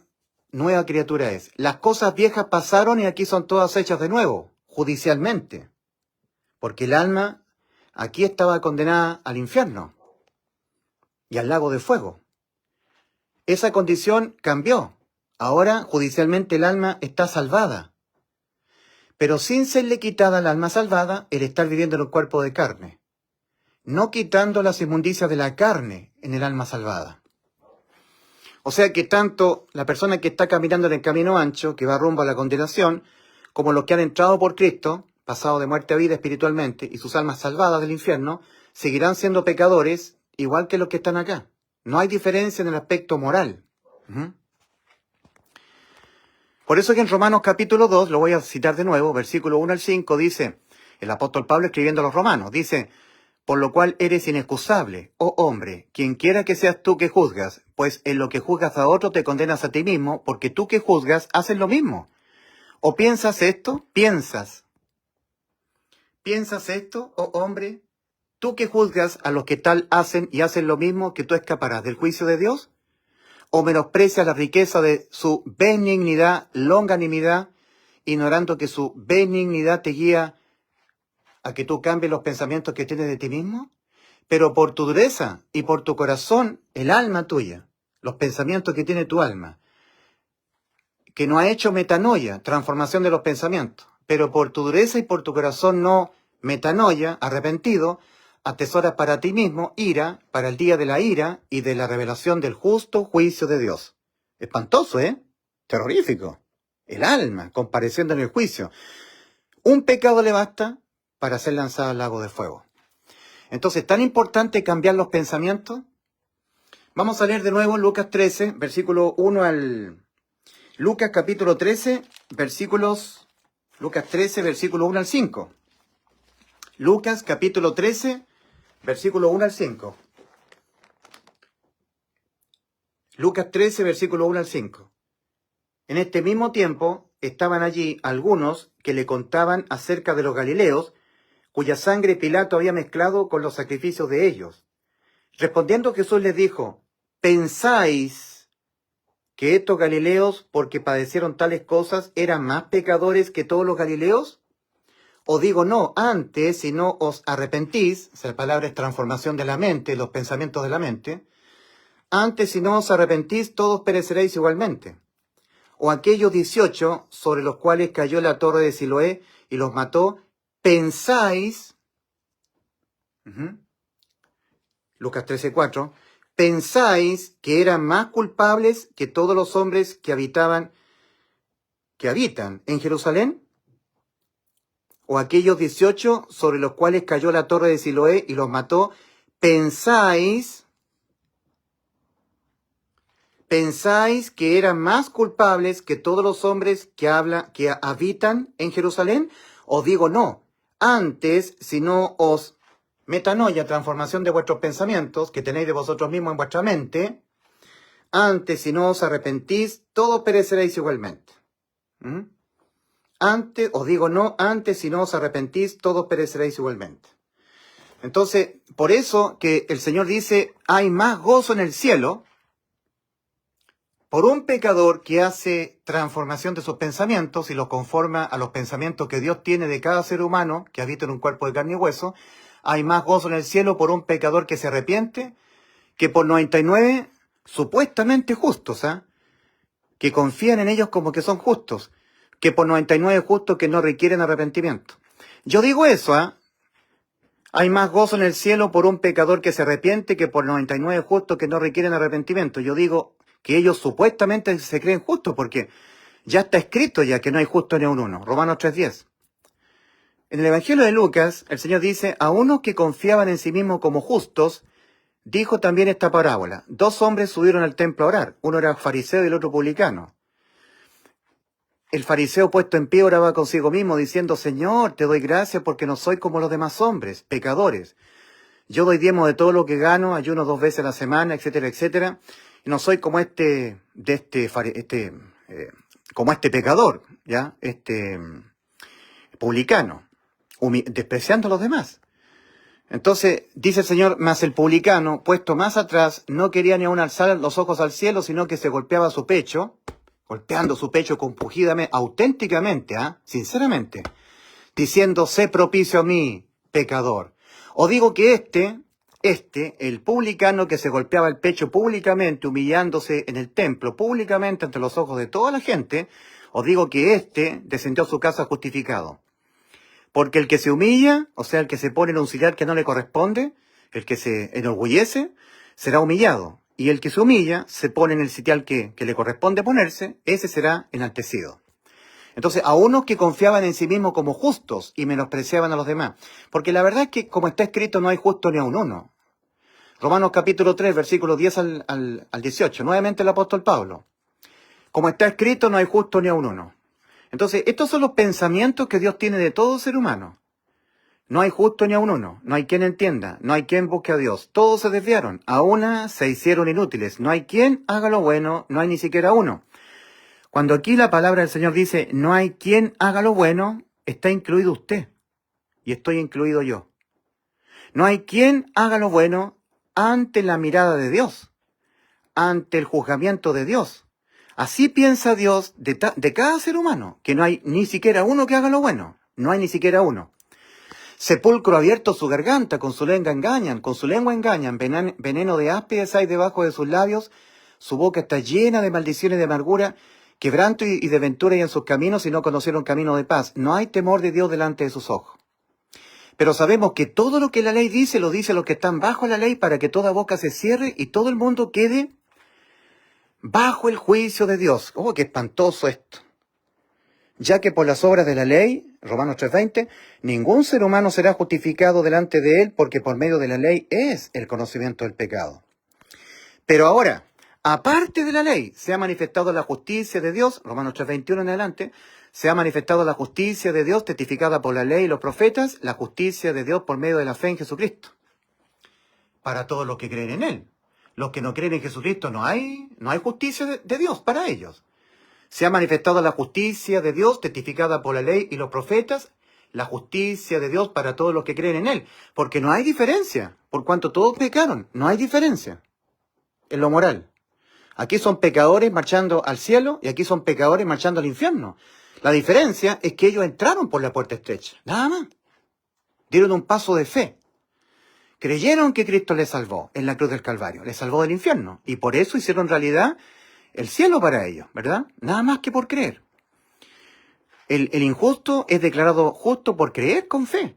nueva criatura es. Las cosas viejas pasaron y aquí son todas hechas de nuevo, judicialmente. Porque el alma aquí estaba condenada al infierno y al lago de fuego. Esa condición cambió. Ahora, judicialmente, el alma está salvada. Pero sin serle quitada al alma salvada, el estar viviendo en un cuerpo de carne. No quitando las inmundicias de la carne en el alma salvada. O sea que tanto la persona que está caminando en el camino ancho, que va rumbo a la condenación, como los que han entrado por Cristo, pasado de muerte a vida espiritualmente, y sus almas salvadas del infierno, seguirán siendo pecadores igual que los que están acá. No hay diferencia en el aspecto moral. Por eso que en Romanos capítulo 2, lo voy a citar de nuevo, versículo 1 al 5, dice, el apóstol Pablo escribiendo a los romanos, dice, por lo cual eres inexcusable, oh hombre, quien quiera que seas tú que juzgas, pues en lo que juzgas a otro te condenas a ti mismo, porque tú que juzgas haces lo mismo. ¿O piensas esto? ¿Piensas esto, oh hombre? ¿Tú que juzgas a los que tal hacen y hacen lo mismo, que tú escaparás del juicio de Dios? ¿O menosprecias la riqueza de su benignidad, longanimidad, ignorando que su benignidad te guía a que tú cambies los pensamientos que tienes de ti mismo? Pero por tu dureza y por tu corazón, el alma tuya, los pensamientos que tiene tu alma, que no ha hecho metanoia, transformación de los pensamientos, pero por tu dureza y por tu corazón no metanoia, arrepentido, atesoras para ti mismo ira, para el día de la ira y de la revelación del justo juicio de Dios. Espantoso, ¿eh? Terrorífico. El alma, compareciendo en el juicio. Un pecado le basta para ser lanzado al lago de fuego. Entonces, ¿tan importante cambiar los pensamientos? Vamos a leer de nuevo Lucas 13, versículo 1 al... Lucas capítulo 13, Lucas 13, versículo 1 al 5. Lucas capítulo 13, versículo 1 al 5. Lucas 13, versículo 1 al 5. En este mismo tiempo estaban allí algunos que le contaban acerca de los galileos, cuya sangre Pilato había mezclado con los sacrificios de ellos. Respondiendo Jesús les dijo, ¿pensáis que estos galileos, porque padecieron tales cosas, eran más pecadores que todos los galileos? Os digo no, antes, si no os arrepentís, la palabra es transformación de la mente, los pensamientos de la mente, antes, si no os arrepentís, todos pereceréis igualmente. O aquellos 18 sobre los cuales cayó la torre de Siloé y los mató, pensáis, Lucas 13:4, pensáis que eran más culpables que todos los hombres que habitan en Jerusalén. O aquellos 18 sobre los cuales cayó la torre de Siloé y los mató, pensáis que eran más culpables que todos los hombres que habitan en Jerusalén. Os digo no, antes, si no os metanoia, transformación de vuestros pensamientos, que tenéis de vosotros mismos en vuestra mente, antes, si no os arrepentís, todos pereceréis igualmente. Antes, os digo no, antes, si no os arrepentís, todos pereceréis igualmente. Entonces, por eso que el Señor dice, hay más gozo en el cielo por un pecador que hace transformación de sus pensamientos y los conforma a los pensamientos que Dios tiene de cada ser humano que habita en un cuerpo de carne y hueso. Hay más gozo en el cielo por un pecador que se arrepiente que por 99 supuestamente justos, que confían en ellos como que son justos, que por 99 justos que no requieren arrepentimiento. Yo digo eso, ¿ah? Hay más gozo en el cielo por un pecador que se arrepiente que por 99 justos que no requieren arrepentimiento. Yo digo que ellos supuestamente se creen justos porque ya está escrito ya que no hay justo ni a un uno. Romanos 3:10. En el Evangelio de Lucas, el Señor dice, a unos que confiaban en sí mismos como justos, dijo también esta parábola. 2 hombres subieron al templo a orar. Uno era fariseo y el otro publicano. El fariseo puesto en pie oraba consigo mismo diciendo, Señor, te doy gracias porque no soy como los demás hombres, pecadores. Yo doy diezmo de todo lo que gano, ayuno 2 veces a la semana, etcétera, etcétera. Y no soy como como este pecador, ¿ya? Publicano, despreciando a los demás. Entonces, dice el Señor, mas el publicano, puesto más atrás, no quería ni aun alzar los ojos al cielo, sino que se golpeaba su pecho, golpeando su pecho compungidamente, auténticamente, sinceramente, diciendo, sé propicio a mí, pecador. O digo que el publicano que se golpeaba el pecho públicamente, humillándose en el templo, públicamente ante los ojos de toda la gente, os digo que descendió a su casa justificado. Porque el que se humilla, o sea, el que se pone en un sitial que no le corresponde, el que se enorgullece, será humillado. Y el que se humilla, se pone en el sitial que le corresponde ponerse, ese será enaltecido. Entonces, a unos que confiaban en sí mismos como justos y menospreciaban a los demás. Porque la verdad es que, como está escrito, no hay justo ni a un uno. Romanos capítulo 3, versículos 10 al 18. Nuevamente el apóstol Pablo. Como está escrito, no hay justo ni a un uno. Entonces, estos son los pensamientos que Dios tiene de todo ser humano. No hay justo ni a un uno, no hay quien entienda, no hay quien busque a Dios. Todos se desviaron, a una se hicieron inútiles. No hay quien haga lo bueno, no hay ni siquiera uno. Cuando aquí la palabra del Señor dice, no hay quien haga lo bueno, está incluido usted. Y estoy incluido yo. No hay quien haga lo bueno ante la mirada de Dios, ante el juzgamiento de Dios. Así piensa Dios de cada ser humano, que no hay ni siquiera uno que haga lo bueno. No hay ni siquiera uno. Sepulcro abierto su garganta, con su lengua engañan, veneno de áspides hay debajo de sus labios, su boca está llena de maldiciones y de amargura, quebranto y de ventura hay en sus caminos y no conocieron camino de paz. No hay temor de Dios delante de sus ojos. Pero sabemos que todo lo que la ley dice, lo dice los que están bajo la ley para que toda boca se cierre y todo el mundo quede bajo el juicio de Dios. ¡Oh, qué espantoso esto! Ya que por las obras de la ley, Romanos 3:20, ningún ser humano será justificado delante de él porque por medio de la ley es el conocimiento del pecado. Pero ahora, aparte de la ley, se ha manifestado la justicia de Dios, Romanos 3:21 en adelante, se ha manifestado la justicia de Dios testificada por la ley y los profetas, la justicia de Dios por medio de la fe en Jesucristo. Para todos los que creen en Él. Los que no creen en Jesucristo no hay justicia de Dios para ellos. Se ha manifestado la justicia de Dios testificada por la ley y los profetas, la justicia de Dios para todos los que creen en Él. Porque no hay diferencia, por cuanto todos pecaron, no hay diferencia en lo moral. Aquí son pecadores marchando al cielo y aquí son pecadores marchando al infierno. La diferencia es que ellos entraron por la puerta estrecha, nada más. Dieron un paso de fe. Creyeron que Cristo les salvó en la cruz del Calvario, les salvó del infierno. Y por eso hicieron realidad el cielo para ellos, ¿verdad? Nada más que por creer. El injusto es declarado justo por creer con fe.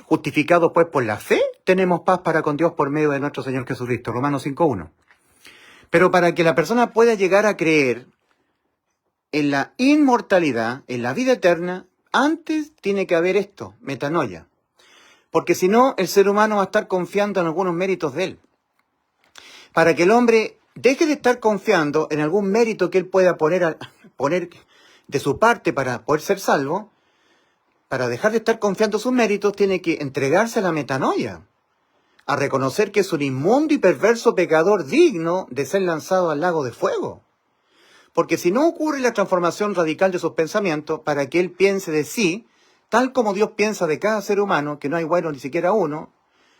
Justificados pues por la fe, tenemos paz para con Dios por medio de nuestro Señor Jesucristo. Romanos 5:1. Pero para que la persona pueda llegar a creer en la inmortalidad, en la vida eterna, antes tiene que haber esto, metanoia. Porque si no, el ser humano va a estar confiando en algunos méritos de él. Para que el hombre deje de estar confiando en algún mérito que él pueda poner de su parte para poder ser salvo, para dejar de estar confiando en sus méritos, tiene que entregarse a la metanoia, a reconocer que es un inmundo y perverso pecador digno de ser lanzado al lago de fuego. Porque si no ocurre la transformación radical de sus pensamientos, para que él piense de sí, tal como Dios piensa de cada ser humano, que no hay bueno ni siquiera uno,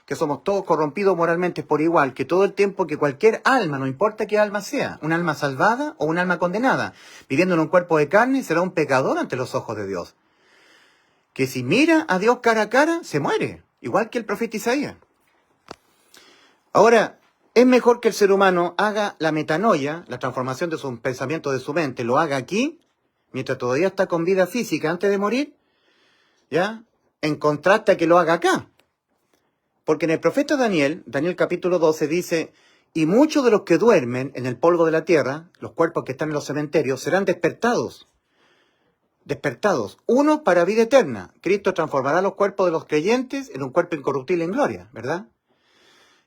que somos todos corrompidos moralmente por igual, que todo el tiempo que cualquier alma, no importa qué alma sea, un alma salvada o un alma condenada, viviendo en un cuerpo de carne, será un pecador ante los ojos de Dios. Que si mira a Dios cara a cara, se muere, igual que el profeta Isaías. Ahora, es mejor que el ser humano haga la metanoia, la transformación de su pensamiento, de su mente, lo haga aquí, mientras todavía está con vida física antes de morir, ¿ya? en contraste a que lo haga acá. Porque en el profeta Daniel, Daniel capítulo 12, dice, y muchos de los que duermen en el polvo de la tierra, los cuerpos que están en los cementerios, serán despertados. Despertados. Uno para vida eterna. Cristo transformará los cuerpos de los creyentes en un cuerpo incorruptible en gloria, ¿verdad?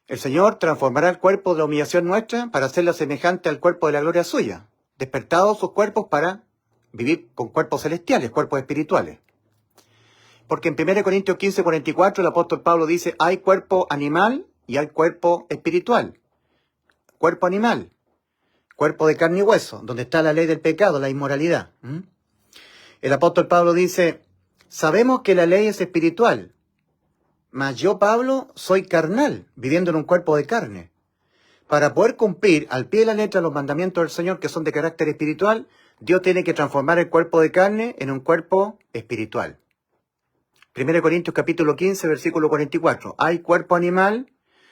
El Señor transformará el cuerpo de la humillación nuestra para hacerla semejante al cuerpo de la gloria suya. Despertados sus cuerpos para vivir con cuerpos celestiales, cuerpos espirituales. Porque en 1 Corintios 15, 44 el apóstol Pablo dice, hay cuerpo animal y hay cuerpo espiritual. Cuerpo animal, cuerpo de carne y hueso, donde está la ley del pecado, la inmoralidad. El apóstol Pablo dice, sabemos que la ley es espiritual, mas yo, Pablo, soy carnal, viviendo en un cuerpo de carne. Para poder cumplir al pie de la letra los mandamientos del Señor, que son de carácter espiritual, Dios tiene que transformar el cuerpo de carne en un cuerpo espiritual. 1 Corintios capítulo 15, versículo 44. Hay cuerpo animal,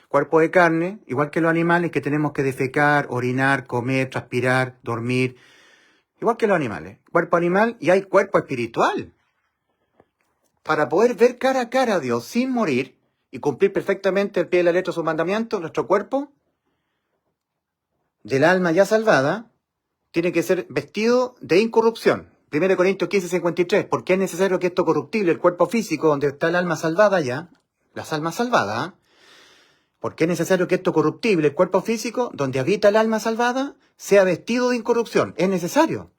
cuerpo de carne, igual que los animales que tenemos que defecar, orinar, comer, transpirar, dormir. Igual que los animales. Cuerpo animal y hay cuerpo espiritual. Para poder ver cara a cara a Dios sin morir y cumplir perfectamente al pie de la letra sus mandamientos, nuestro cuerpo del alma ya salvada tiene que ser vestido de incorrupción. 1 Corintios 15, 53. Porque es necesario que esto corruptible, el cuerpo físico, donde está el alma salvada ya, las almas salvadas, porque es necesario que esto corruptible, el cuerpo físico, donde habita el alma salvada, sea vestido de incorrupción. Es necesario.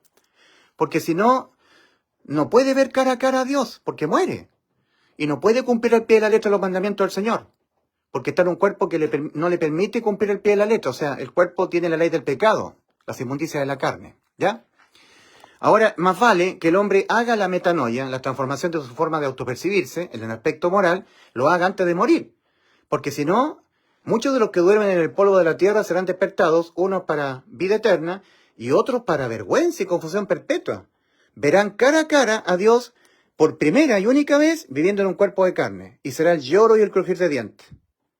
Porque si no, no puede ver cara a cara a Dios, porque muere. Y no puede cumplir al pie de la letra los mandamientos del Señor. Porque está en un cuerpo que no le permite cumplir el pie de la letra. O sea, el cuerpo tiene la ley del pecado, las inmundicias de la carne. ¿Ya? Ahora, más vale que el hombre haga la metanoia, la transformación de su forma de autopercibirse, en el aspecto moral, lo haga antes de morir. Porque si no, muchos de los que duermen en el polvo de la tierra serán despertados, unos para vida eterna y otros para vergüenza y confusión perpetua. Verán cara a cara a Dios por primera y única vez viviendo en un cuerpo de carne. Y será el lloro y el crujir de dientes.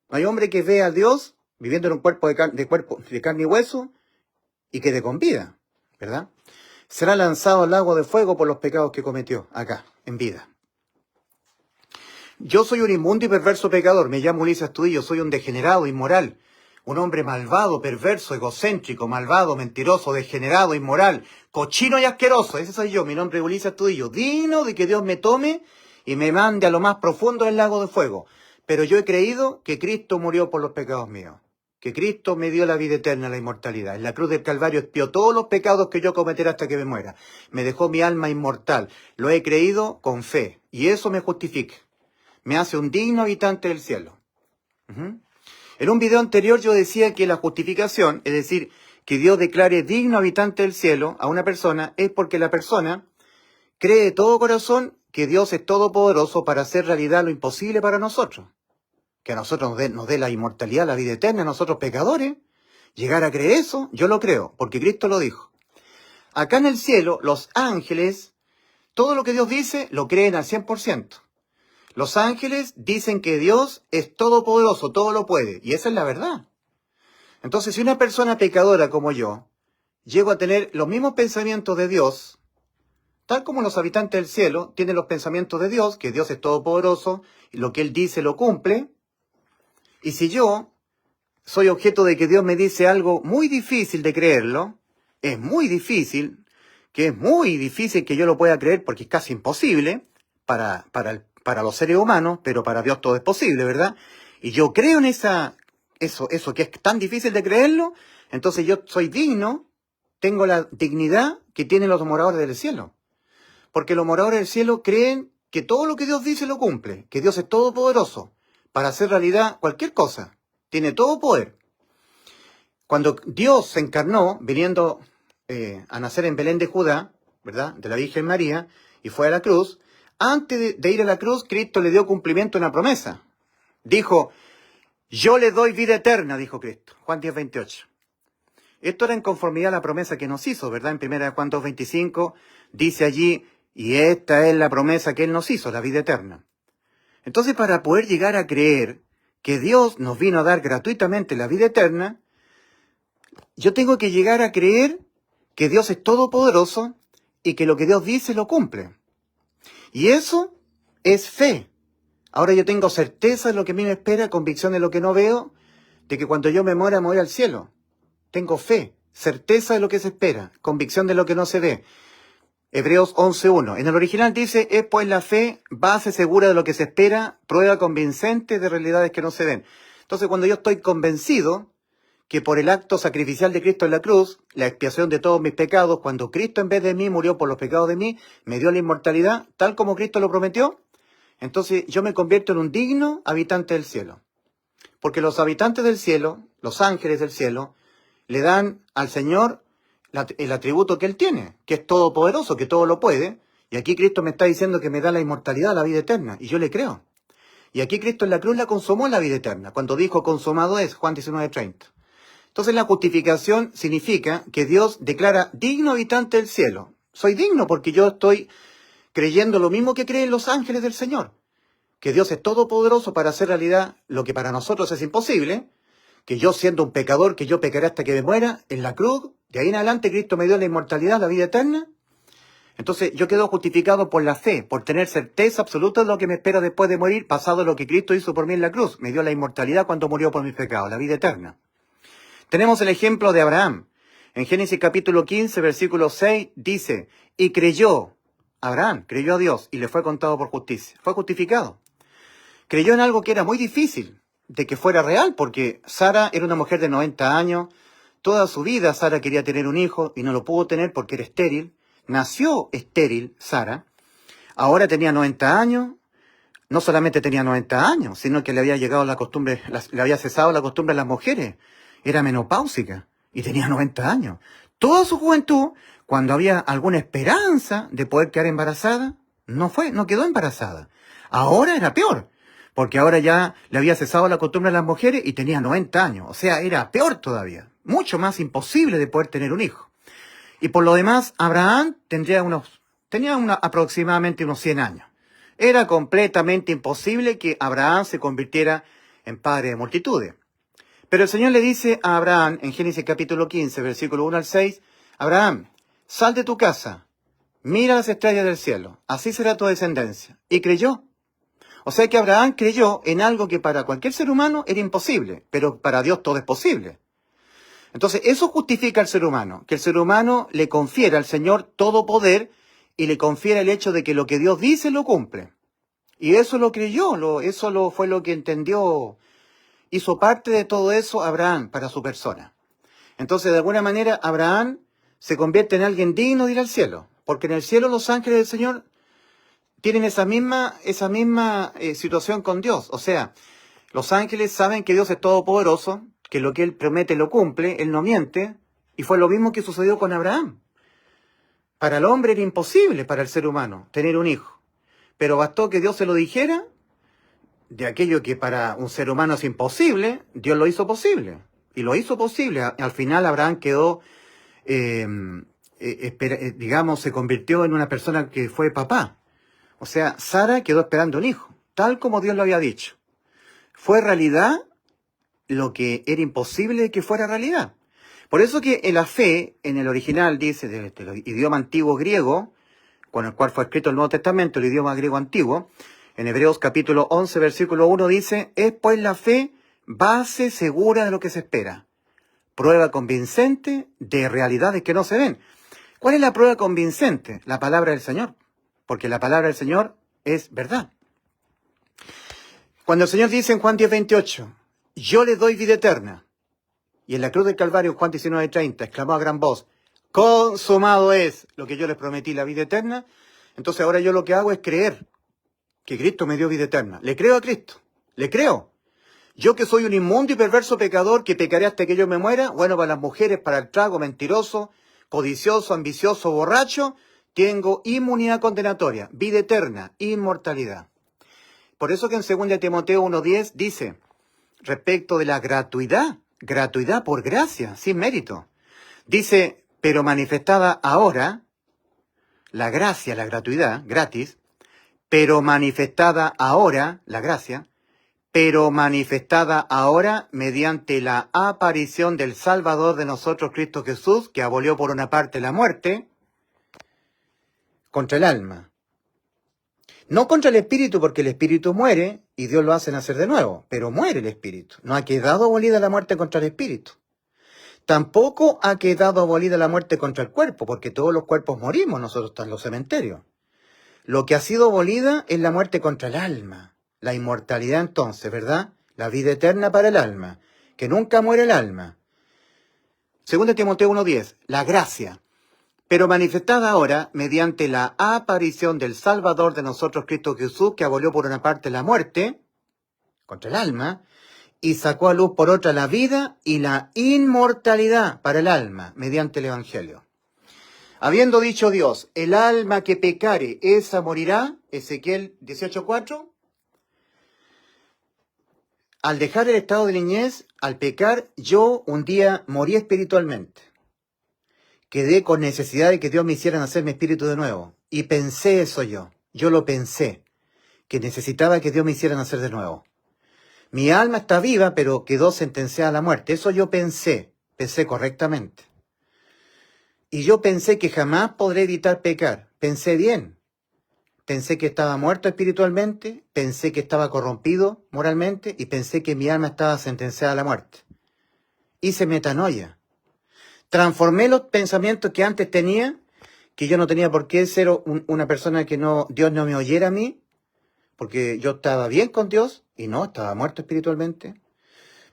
No hay hombre que vea a Dios viviendo en un cuerpo de carne y hueso y quede con vida, ¿verdad? Será lanzado al lago de fuego por los pecados que cometió acá, en vida. Yo soy un inmundo y perverso pecador, me llamo Ulises Astudillo, soy un degenerado, inmoral, un hombre malvado, perverso, egocéntrico, malvado, mentiroso, degenerado, inmoral, cochino y asqueroso. Ese soy yo, mi nombre es Ulises Astudillo, digno de que Dios me tome y me mande a lo más profundo del lago de fuego. Pero yo he creído que Cristo murió por los pecados míos, que Cristo me dio la vida eterna, la inmortalidad. En la cruz del Calvario expió todos los pecados que yo cometeré hasta que me muera. Me dejó mi alma inmortal. Lo he creído con fe y eso me justifica. Me hace un digno habitante del cielo. En un video anterior yo decía que la justificación, es decir, que Dios declare digno habitante del cielo a una persona, es porque la persona cree de todo corazón que Dios es todopoderoso para hacer realidad lo imposible para nosotros. Que a nosotros nos dé la inmortalidad, la vida eterna, a nosotros pecadores. Llegar a creer eso, yo lo creo, porque Cristo lo dijo. Acá en el cielo, los ángeles, todo lo que Dios dice, lo creen al 100%. Los ángeles dicen que Dios es todopoderoso, todo lo puede, y esa es la verdad. Entonces, si una persona pecadora como yo, llego a tener los mismos pensamientos de Dios, tal como los habitantes del cielo tienen los pensamientos de Dios, que Dios es todopoderoso, y lo que Él dice lo cumple, y si yo soy objeto de que Dios me dice algo muy difícil de creerlo, es muy difícil, que es muy difícil que yo lo pueda creer porque es casi imposible para los seres humanos, pero para Dios todo es posible, ¿verdad? Y yo creo en eso que es tan difícil de creerlo, entonces yo soy digno, tengo la dignidad que tienen los moradores del cielo. Porque los moradores del cielo creen que todo lo que Dios dice lo cumple, que Dios es todopoderoso para hacer realidad cualquier cosa. Tiene todo poder. Cuando Dios se encarnó, viniendo a nacer en Belén de Judá, ¿verdad?, de la Virgen María, y fue a la cruz, antes de ir a la cruz, Cristo le dio cumplimiento a una promesa. Dijo, yo le doy vida eterna, dijo Cristo. Juan 10:28. Esto era en conformidad a la promesa que nos hizo, ¿verdad? En 1 Juan 2:25 dice allí, y esta es la promesa que Él nos hizo, la vida eterna. Entonces, para poder llegar a creer que Dios nos vino a dar gratuitamente la vida eterna, yo tengo que llegar a creer que Dios es todopoderoso y que lo que Dios dice lo cumple. Y eso es fe. Ahora yo tengo certeza de lo que a mí me espera, convicción de lo que no veo, de que cuando yo me muera me voy al cielo. Tengo fe, certeza de lo que se espera, convicción de lo que no se ve. Hebreos 11.1. En el original dice, es pues la fe, base segura de lo que se espera, prueba convincente de realidades que no se ven. Entonces cuando yo estoy convencido que por el acto sacrificial de Cristo en la cruz, la expiación de todos mis pecados, cuando Cristo en vez de mí murió por los pecados de mí, me dio la inmortalidad, tal como Cristo lo prometió, entonces yo me convierto en un digno habitante del cielo. Porque los habitantes del cielo, los ángeles del cielo, le dan al Señor el atributo que Él tiene, que es todopoderoso, que todo lo puede. Y aquí Cristo me está diciendo que me da la inmortalidad, la vida eterna, y yo le creo. Y aquí Cristo en la cruz la consumó la vida eterna, cuando dijo consumado es, Juan 19:30. Entonces la justificación significa que Dios declara digno habitante del cielo. Soy digno porque yo estoy creyendo lo mismo que creen los ángeles del Señor. Que Dios es todopoderoso para hacer realidad lo que para nosotros es imposible, que yo siendo un pecador, que yo pecaré hasta que me muera, en la cruz, de ahí en adelante Cristo me dio la inmortalidad, la vida eterna. Entonces yo quedo justificado por la fe, por tener certeza absoluta de lo que me espera después de morir, basado en lo que Cristo hizo por mí en la cruz. Me dio la inmortalidad cuando murió por mis pecados, la vida eterna. Tenemos el ejemplo de Abraham. En Génesis capítulo 15, versículo 6, dice, y creyó, Abraham creyó a Dios y le fue contado por justicia. Fue justificado. Creyó en algo que era muy difícil de que fuera real, porque Sara era una mujer de 90 años, toda su vida Sara quería tener un hijo y no lo pudo tener porque era estéril, nació estéril Sara, ahora tenía 90 años, no solamente tenía 90 años, sino que le había llegado la costumbre, le había cesado la costumbre de las mujeres, era menopáusica y tenía 90 años. Toda su juventud, cuando había alguna esperanza de poder quedar embarazada, no quedó embarazada. Ahora era peor, porque ahora ya le había cesado la costumbre de las mujeres y tenía 90 años. O sea, era peor todavía, mucho más imposible de poder tener un hijo. Y por lo demás, Abraham tenía aproximadamente unos 100 años. Era completamente imposible que Abraham se convirtiera en padre de multitudes. Pero el Señor le dice a Abraham, en Génesis capítulo 15, versículo 1 al 6, Abraham, sal de tu casa, mira las estrellas del cielo, así será tu descendencia. Y creyó. O sea que Abraham creyó en algo que para cualquier ser humano era imposible, pero para Dios todo es posible. Entonces eso justifica al ser humano, que el ser humano le confiera al Señor todo poder y le confiera el hecho de que lo que Dios dice lo cumple. Y eso lo creyó, eso fue lo que entendió, hizo parte de todo eso Abraham para su persona. Entonces de alguna manera Abraham se convierte en alguien digno de ir al cielo, porque en el cielo los ángeles del Señor tienen esa misma situación con Dios. O sea, los ángeles saben que Dios es todopoderoso, que lo que Él promete lo cumple, Él no miente, y fue lo mismo que sucedió con Abraham. Para el hombre era imposible, para el ser humano, tener un hijo. Pero bastó que Dios se lo dijera, de aquello que para un ser humano es imposible, Dios lo hizo posible. Y lo hizo posible. Al final Abraham quedó, digamos, se convirtió en una persona que fue papá. O sea, Sara quedó esperando un hijo, tal como Dios lo había dicho. Fue realidad lo que era imposible que fuera realidad. Por eso que en la fe, en el original, dice, del idioma antiguo griego, con el cual fue escrito el Nuevo Testamento, el idioma griego antiguo, en Hebreos capítulo 11, versículo 1 dice, es pues la fe base segura de lo que se espera, prueba convincente de realidades que no se ven. ¿Cuál es la prueba convincente? La palabra del Señor, porque la palabra del Señor es verdad. Cuando el Señor dice en Juan 10:28, yo le doy vida eterna, y en la cruz del Calvario, Juan 19:30, exclamó a gran voz, consumado es lo que yo les prometí, la vida eterna. Entonces ahora yo lo que hago es creer que Cristo me dio vida eterna. Le creo a Cristo, le creo. Yo que soy un inmundo y perverso pecador, que pecaré hasta que yo me muera, bueno, para las mujeres, para el trago, mentiroso, codicioso, ambicioso, borracho, tengo inmunidad condenatoria, vida eterna, inmortalidad. Por eso que en 2 Timoteo 1:10 dice, respecto de la gratuidad por gracia, sin mérito. Dice, pero manifestada ahora, la gracia, la gratuidad, gratis, pero manifestada ahora, la gracia, pero manifestada ahora mediante la aparición del Salvador de nosotros, Cristo Jesús, que abolió por una parte la muerte contra el alma. No contra el espíritu, porque el espíritu muere y Dios lo hace nacer de nuevo, pero muere el espíritu. No ha quedado abolida la muerte contra el espíritu. Tampoco ha quedado abolida la muerte contra el cuerpo, porque todos los cuerpos morimos, nosotros estamos en los cementerios. Lo que ha sido abolida es la muerte contra el alma, la inmortalidad entonces, ¿verdad? La vida eterna para el alma, que nunca muere el alma. 2 Timoteo 1:10, la gracia, pero manifestada ahora mediante la aparición del Salvador de nosotros, Cristo Jesús, que abolió por una parte la muerte contra el alma, y sacó a luz por otra la vida y la inmortalidad para el alma, mediante el Evangelio. Habiendo dicho Dios, el alma que pecare, esa morirá, Ezequiel 18:4, al dejar el estado de niñez, al pecar, yo un día morí espiritualmente. Quedé con necesidad de que Dios me hiciera nacer mi espíritu de nuevo. Y pensé eso yo lo pensé, que necesitaba que Dios me hiciera nacer de nuevo. Mi alma está viva, pero quedó sentenciada a la muerte. Eso yo pensé correctamente. Y yo pensé que jamás podré evitar pecar. Pensé bien. Pensé que estaba muerto espiritualmente, pensé que estaba corrompido moralmente y pensé que mi alma estaba sentenciada a la muerte. Hice metanoia. Transformé los pensamientos que antes tenía, que yo no tenía por qué ser una persona que Dios no me oyera a mí, porque yo estaba bien con Dios y no, estaba muerto espiritualmente.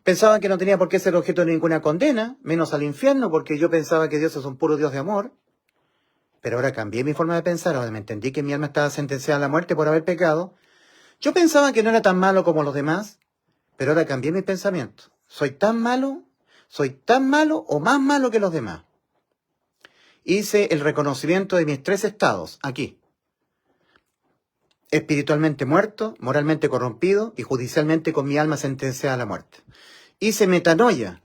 Pensaba que no tenía por qué ser objeto de ninguna condena, menos al infierno, porque yo pensaba que Dios es un puro Dios de amor. Pero ahora cambié mi forma de pensar, ahora me entendí que mi alma estaba sentenciada a la muerte por haber pecado. Yo pensaba que no era tan malo como los demás, pero ahora cambié mi pensamiento. Soy tan malo o más malo que los demás. Hice el reconocimiento de mis 3 estados, aquí. Espiritualmente muerto, moralmente corrompido y judicialmente con mi alma sentenciada a la muerte. Hice metanoia.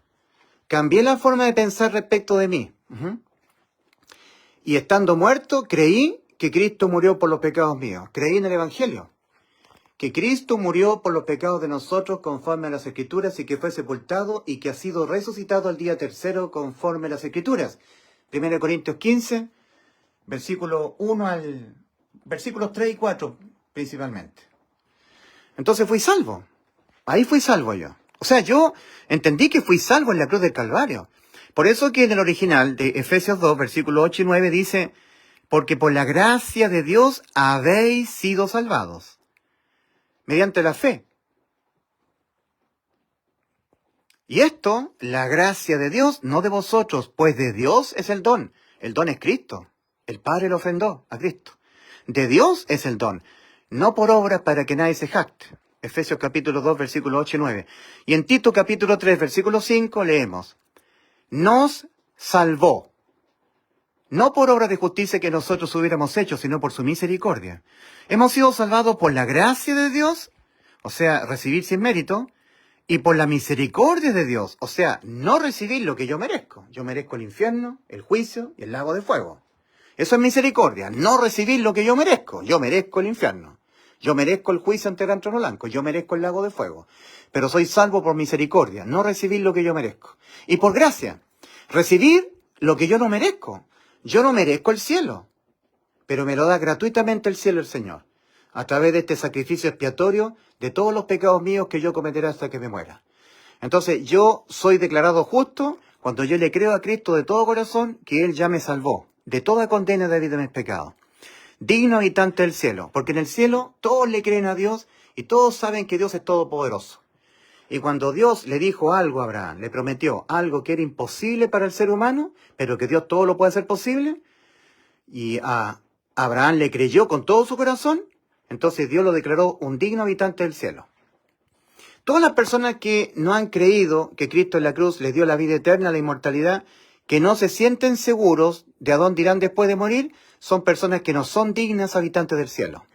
Cambié la forma de pensar respecto de mí. Y estando muerto, creí que Cristo murió por los pecados míos. Creí en el Evangelio. Que Cristo murió por los pecados de nosotros conforme a las Escrituras y que fue sepultado y que ha sido resucitado al día tercero conforme a las Escrituras. 1 Corintios 15, versículos 3 y 4 principalmente. Entonces fui salvo. Ahí fui salvo yo. O sea, yo entendí que fui salvo en la cruz del Calvario. Por eso que en el original de Efesios 2, versículos 8 y 9 dice, porque por la gracia de Dios habéis sido salvados, mediante la fe. Y esto, la gracia de Dios, no de vosotros, pues de Dios es el don. El don es Cristo. El Padre lo ofrendó a Cristo. De Dios es el don, no por obra para que nadie se jacte. Efesios capítulo 2, versículos 8 y 9. Y en Tito capítulo 3, versículo 5 leemos, nos salvó, no por obra de justicia que nosotros hubiéramos hecho, sino por su misericordia. Hemos sido salvados por la gracia de Dios, o sea, recibir sin mérito, y por la misericordia de Dios, o sea, no recibir lo que yo merezco. Yo merezco el infierno, el juicio y el lago de fuego. Eso es misericordia, no recibir lo que yo merezco. Yo merezco el infierno. Yo merezco el juicio ante el trono blanco. Yo merezco el lago de fuego. Pero soy salvo por misericordia, no recibir lo que yo merezco. Y por gracia, recibir lo que yo no merezco. Yo no merezco el cielo, pero me lo da gratuitamente el cielo el Señor, a través de este sacrificio expiatorio de todos los pecados míos que yo cometeré hasta que me muera. Entonces yo soy declarado justo cuando yo le creo a Cristo de todo corazón que Él ya me salvó de toda condena debido a mis pecados. Digno habitante del cielo, porque en el cielo todos le creen a Dios y todos saben que Dios es todopoderoso. Y cuando Dios le dijo algo a Abraham, le prometió algo que era imposible para el ser humano, pero que Dios todo lo puede hacer posible, y a Abraham le creyó con todo su corazón, entonces Dios lo declaró un digno habitante del cielo. Todas las personas que no han creído que Cristo en la cruz les dio la vida eterna, la inmortalidad, que no se sienten seguros de a dónde irán después de morir, son personas que no son dignas habitantes del cielo,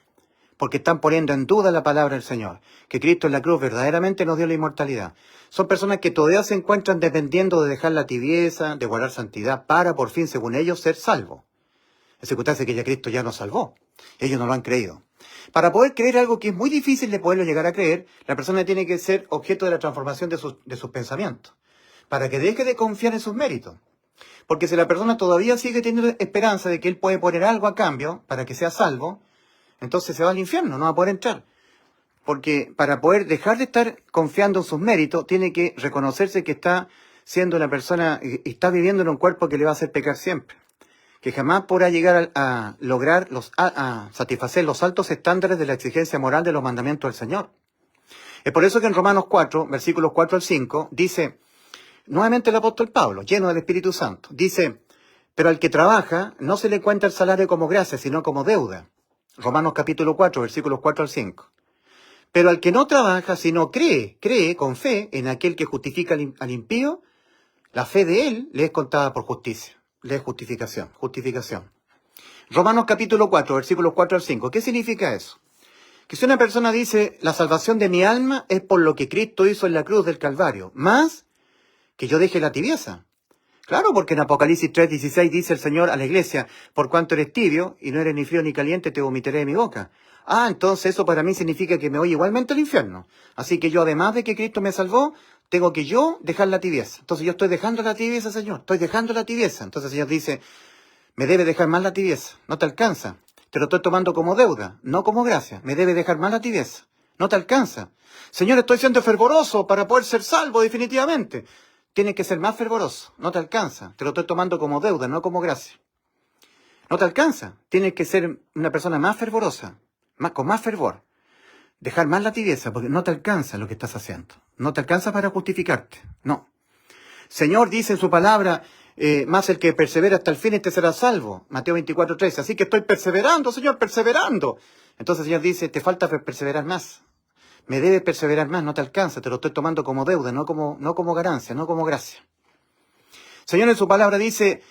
porque están poniendo en duda la palabra del Señor, que Cristo en la cruz verdaderamente nos dio la inmortalidad. Son personas que todavía se encuentran dependiendo de dejar la tibieza, de guardar santidad, para por fin, según ellos, ser salvos. En circunstancia que ya Cristo ya nos salvó. Ellos no lo han creído. Para poder creer algo que es muy difícil de poderlo llegar a creer, la persona tiene que ser objeto de la transformación de sus pensamientos, para que deje de confiar en sus méritos. Porque si la persona todavía sigue teniendo esperanza de que él puede poner algo a cambio para que sea salvo, Entonces se va al infierno, no va a poder entrar. Porque para poder dejar de estar confiando en sus méritos, tiene que reconocerse que está siendo una persona, y está viviendo en un cuerpo que le va a hacer pecar siempre. Que jamás podrá llegar a lograr a satisfacer los altos estándares de la exigencia moral de los mandamientos del Señor. Es por eso que en Romanos 4, versículos 4 al 5, dice, nuevamente el apóstol Pablo, lleno del Espíritu Santo, dice, pero al que trabaja no se le cuenta el salario como gracia, sino como deuda. Romanos capítulo 4, versículos 4 al 5. Pero al que no trabaja, sino cree con fe en aquel que justifica al impío, la fe de él le es contada por justicia. Le es justificación. Romanos capítulo 4, versículos 4 al 5. ¿Qué significa eso? Que si una persona dice, la salvación de mi alma es por lo que Cristo hizo en la cruz del Calvario, más que yo deje la tibieza. Claro, porque en Apocalipsis 3:16 dice el Señor a la iglesia, por cuanto eres tibio y no eres ni frío ni caliente, te vomitaré de mi boca. Ah, entonces eso para mí significa que me voy igualmente al infierno. Así que yo, además de que Cristo me salvó, tengo que yo dejar la tibieza. Entonces yo estoy dejando la tibieza, Señor. Estoy dejando la tibieza. Entonces el Señor dice, me debe dejar más la tibieza. No te alcanza. Te lo estoy tomando como deuda, no como gracia. Me debe dejar más la tibieza. No te alcanza. Señor, estoy siendo fervoroso para poder ser salvo definitivamente. Tienes que ser más fervoroso. No te alcanza. Te lo estoy tomando como deuda, no como gracia. No te alcanza. Tienes que ser una persona más fervorosa, con más fervor. Dejar más la tibieza, porque no te alcanza lo que estás haciendo. No te alcanza para justificarte. No. Señor dice en su palabra, más el que persevera hasta el fin, este será salvo. Mateo 24:13. Así que estoy perseverando, Señor, perseverando. Entonces el Señor dice, te falta perseverar más. Me debes perseverar más, no te alcanza, te lo estoy tomando como deuda, no como ganancia, no como gracia. Señor en su palabra dice,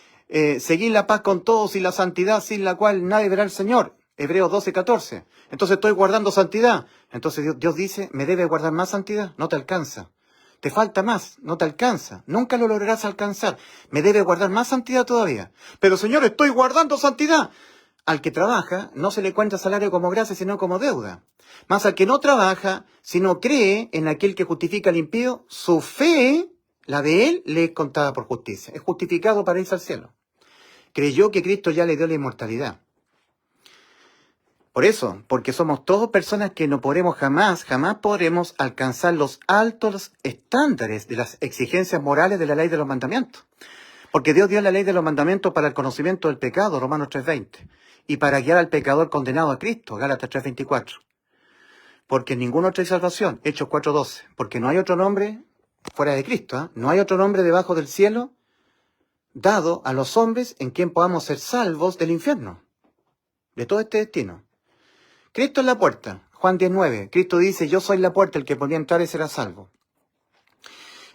seguid la paz con todos y la santidad sin la cual nadie verá al Señor. Hebreos 12:14. Entonces estoy guardando santidad. Entonces Dios dice, me debe guardar más santidad, no te alcanza. Te falta más, no te alcanza. Nunca lo lograrás alcanzar. Me debe guardar más santidad todavía. Pero Señor, estoy guardando santidad. Al que trabaja, no se le cuenta salario como gracia, sino como deuda. Mas al que no trabaja, sino cree en aquel que justifica al impío, su fe, la de él, le es contada por justicia. Es justificado para irse al cielo. Creyó que Cristo ya le dio la inmortalidad. Por eso, porque somos todos personas que no podremos jamás podremos alcanzar los altos estándares de las exigencias morales de la ley de los mandamientos. Porque Dios dio la ley de los mandamientos para el conocimiento del pecado, Romanos 3:20, y para guiar al pecador condenado a Cristo, Gálatas 3:24. Porque en ninguna otra hay salvación, Hechos 4:12, porque no hay otro nombre fuera de Cristo, ¿eh? No hay otro nombre debajo del cielo dado a los hombres en quien podamos ser salvos del infierno, de todo este destino. Cristo es la puerta, Juan 19. Cristo dice, yo soy la puerta, el que podía entrar y será salvo.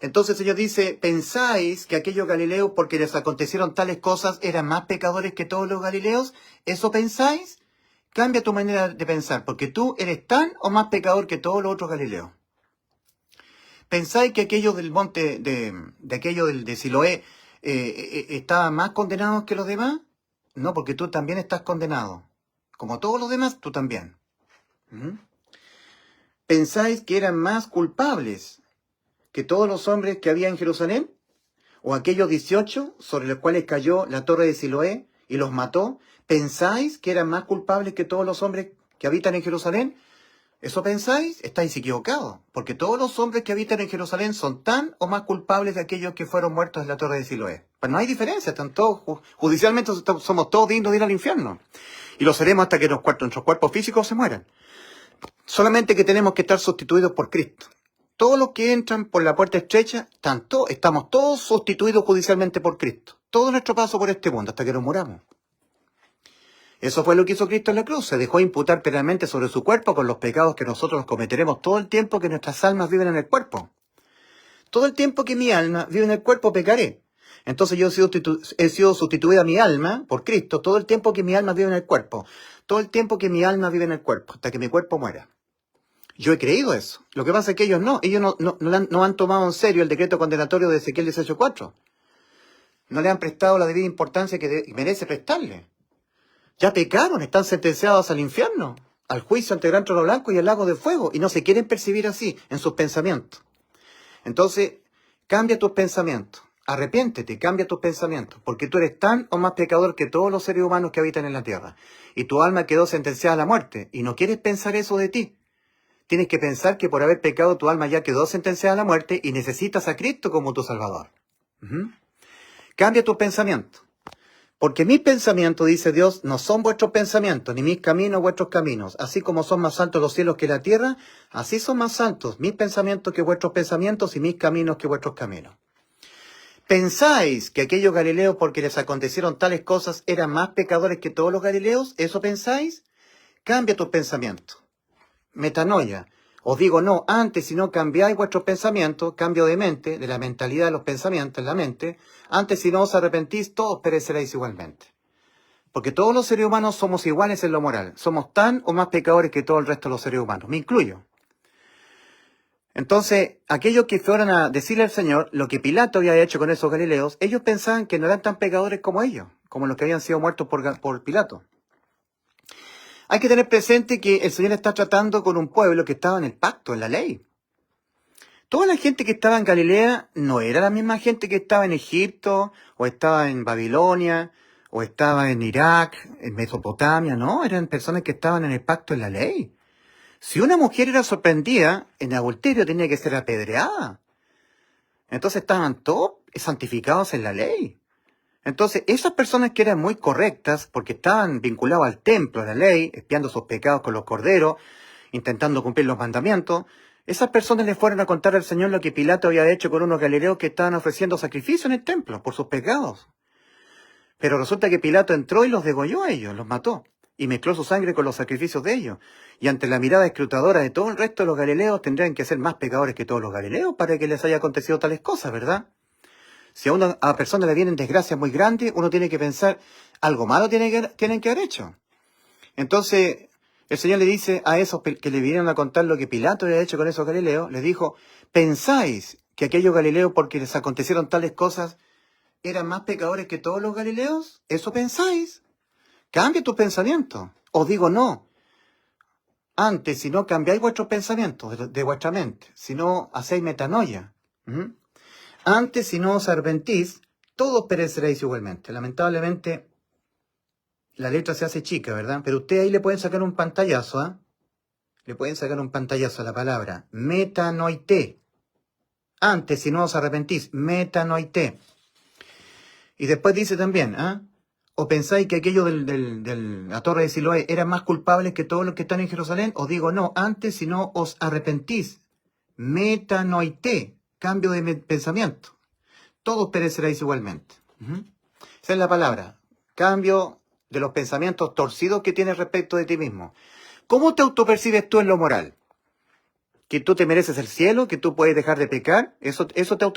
Entonces el Señor dice, ¿pensáis que aquellos galileos, porque les acontecieron tales cosas, eran más pecadores que todos los galileos? ¿Eso pensáis? Cambia tu manera de pensar, porque tú eres tan o más pecador que todos los otros galileos. ¿Pensáis que aquellos del monte, de Siloé, estaban más condenados que los demás? No, porque tú también estás condenado. Como todos los demás, tú también. ¿Pensáis que eran más culpables que todos los hombres que había en Jerusalén? ¿O aquellos 18 sobre los cuales cayó la torre de Siloé y los mató? ¿Pensáis que eran más culpables que todos los hombres que habitan en Jerusalén? ¿Eso pensáis? Estáis equivocados, porque todos los hombres que habitan en Jerusalén son tan o más culpables de aquellos que fueron muertos en la torre de Siloé. Pues no hay diferencia, están todos, judicialmente somos todos dignos de ir al infierno. Y lo seremos hasta que nuestros cuerpos físicos se mueran. Solamente que tenemos que estar sustituidos por Cristo. Todos los que entran por la puerta estrecha, estamos todos sustituidos judicialmente por Cristo. Todo nuestro paso por este mundo hasta que nos muramos. Eso fue lo que hizo Cristo en la cruz. Se dejó imputar penalmente sobre su cuerpo con los pecados que nosotros cometeremos todo el tiempo que nuestras almas viven en el cuerpo. Todo el tiempo que mi alma vive en el cuerpo pecaré. Entonces yo he sido sustituida mi alma por Cristo todo el tiempo que mi alma vive en el cuerpo. Todo el tiempo que mi alma vive en el cuerpo, hasta que mi cuerpo muera. Yo he creído eso. Lo que pasa es que ellos no han tomado en serio el decreto condenatorio de Ezequiel 18:4. No le han prestado la debida importancia que merece prestarle. Ya pecaron, están sentenciados al infierno, al juicio ante el gran trono blanco y al lago de fuego, y no se quieren percibir así en sus pensamientos. Entonces, cambia tus pensamientos. Arrepiéntete, cambia tus pensamientos, porque tú eres tan o más pecador que todos los seres humanos que habitan en la tierra. Y tu alma quedó sentenciada a la muerte, y no quieres pensar eso de ti. Tienes que pensar que por haber pecado tu alma ya quedó sentenciada a la muerte y necesitas a Cristo como tu Salvador. Ujú. Cambia tus pensamientos. Porque mis pensamientos, dice Dios, no son vuestros pensamientos, ni mis caminos vuestros caminos. Así como son más altos los cielos que la tierra, así son más altos mis pensamientos que vuestros pensamientos y mis caminos que vuestros caminos. ¿Pensáis que aquellos galileos, porque les acontecieron tales cosas, eran más pecadores que todos los galileos? ¿Eso pensáis? Cambia tus pensamientos. Metanoia. Os digo no, antes si no cambiáis vuestros pensamientos, cambio de mente, de la mentalidad de los pensamientos en la mente, antes si no os arrepentís, todos pereceréis igualmente. Porque todos los seres humanos somos iguales en lo moral. Somos tan o más pecadores que todo el resto de los seres humanos. Me incluyo. Entonces, aquellos que fueron a decirle al Señor lo que Pilato había hecho con esos galileos, ellos pensaban que no eran tan pecadores como ellos, como los que habían sido muertos por Pilato. Hay que tener presente que el Señor está tratando con un pueblo que estaba en el pacto, en la ley. Toda la gente que estaba en Galilea no era la misma gente que estaba en Egipto, o estaba en Babilonia, o estaba en Irak, en Mesopotamia, no, eran personas que estaban en el pacto, en la ley. Si una mujer era sorprendida en adulterio, tenía que ser apedreada. Entonces estaban todos santificados en la ley. Entonces, esas personas que eran muy correctas, porque estaban vinculados al templo, a la ley, expiando sus pecados con los corderos, intentando cumplir los mandamientos, esas personas le fueron a contar al Señor lo que Pilato había hecho con unos galileos que estaban ofreciendo sacrificio en el templo por sus pecados. Pero resulta que Pilato entró y los degolló a ellos, los mató, y mezcló su sangre con los sacrificios de ellos. Y ante la mirada escrutadora de todo el resto de los galileos, tendrían que ser más pecadores que todos los galileos para que les haya acontecido tales cosas, ¿verdad? Si a una persona le vienen desgracias muy grandes, uno tiene que pensar, algo malo tienen que haber hecho. Entonces, el Señor le dice a esos que le vinieron a contar lo que Pilato había hecho con esos galileos, les dijo, ¿pensáis que aquellos galileos, porque les acontecieron tales cosas, eran más pecadores que todos los galileos? ¿Eso pensáis? Cambia tu pensamiento. Os digo no. Antes, si no cambiáis vuestros pensamientos de vuestra mente, si no hacéis metanoia, antes, si no os arrepentís, todos pereceréis igualmente. Lamentablemente, la letra se hace chica, ¿verdad? Pero ustedes ahí le pueden sacar un pantallazo, ¿ah? Le pueden sacar un pantallazo a la palabra metanoité. Antes, si no os arrepentís, metanoité. Y después dice también, ¿ah? ¿O pensáis que aquellos de la torre de Siloé eran más culpables que todos los que están en Jerusalén? Os digo, no, antes, si no os arrepentís, metanoité. Cambio de pensamiento. Todos pereceréis igualmente. Esa es la palabra. Cambio de los pensamientos torcidos que tienes respecto de ti mismo. ¿Cómo te autopercibes tú en lo moral? ¿Que tú te mereces el cielo? ¿Que tú puedes dejar de pecar?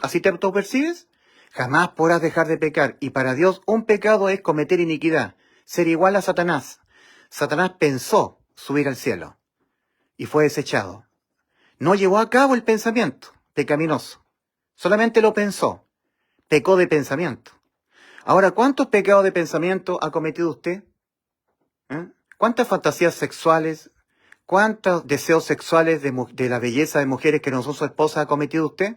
¿Así te autopercibes? Jamás podrás dejar de pecar. Y para Dios un pecado es cometer iniquidad. Ser igual a Satanás. Satanás pensó subir al cielo. Y fue desechado. No llevó a cabo el pensamiento pecaminoso. Solamente lo pensó. Pecó de pensamiento. Ahora, ¿cuántos pecados de pensamiento ha cometido usted? ¿Cuántas fantasías sexuales, cuántos deseos sexuales de la belleza de mujeres que no son su esposa ha cometido usted?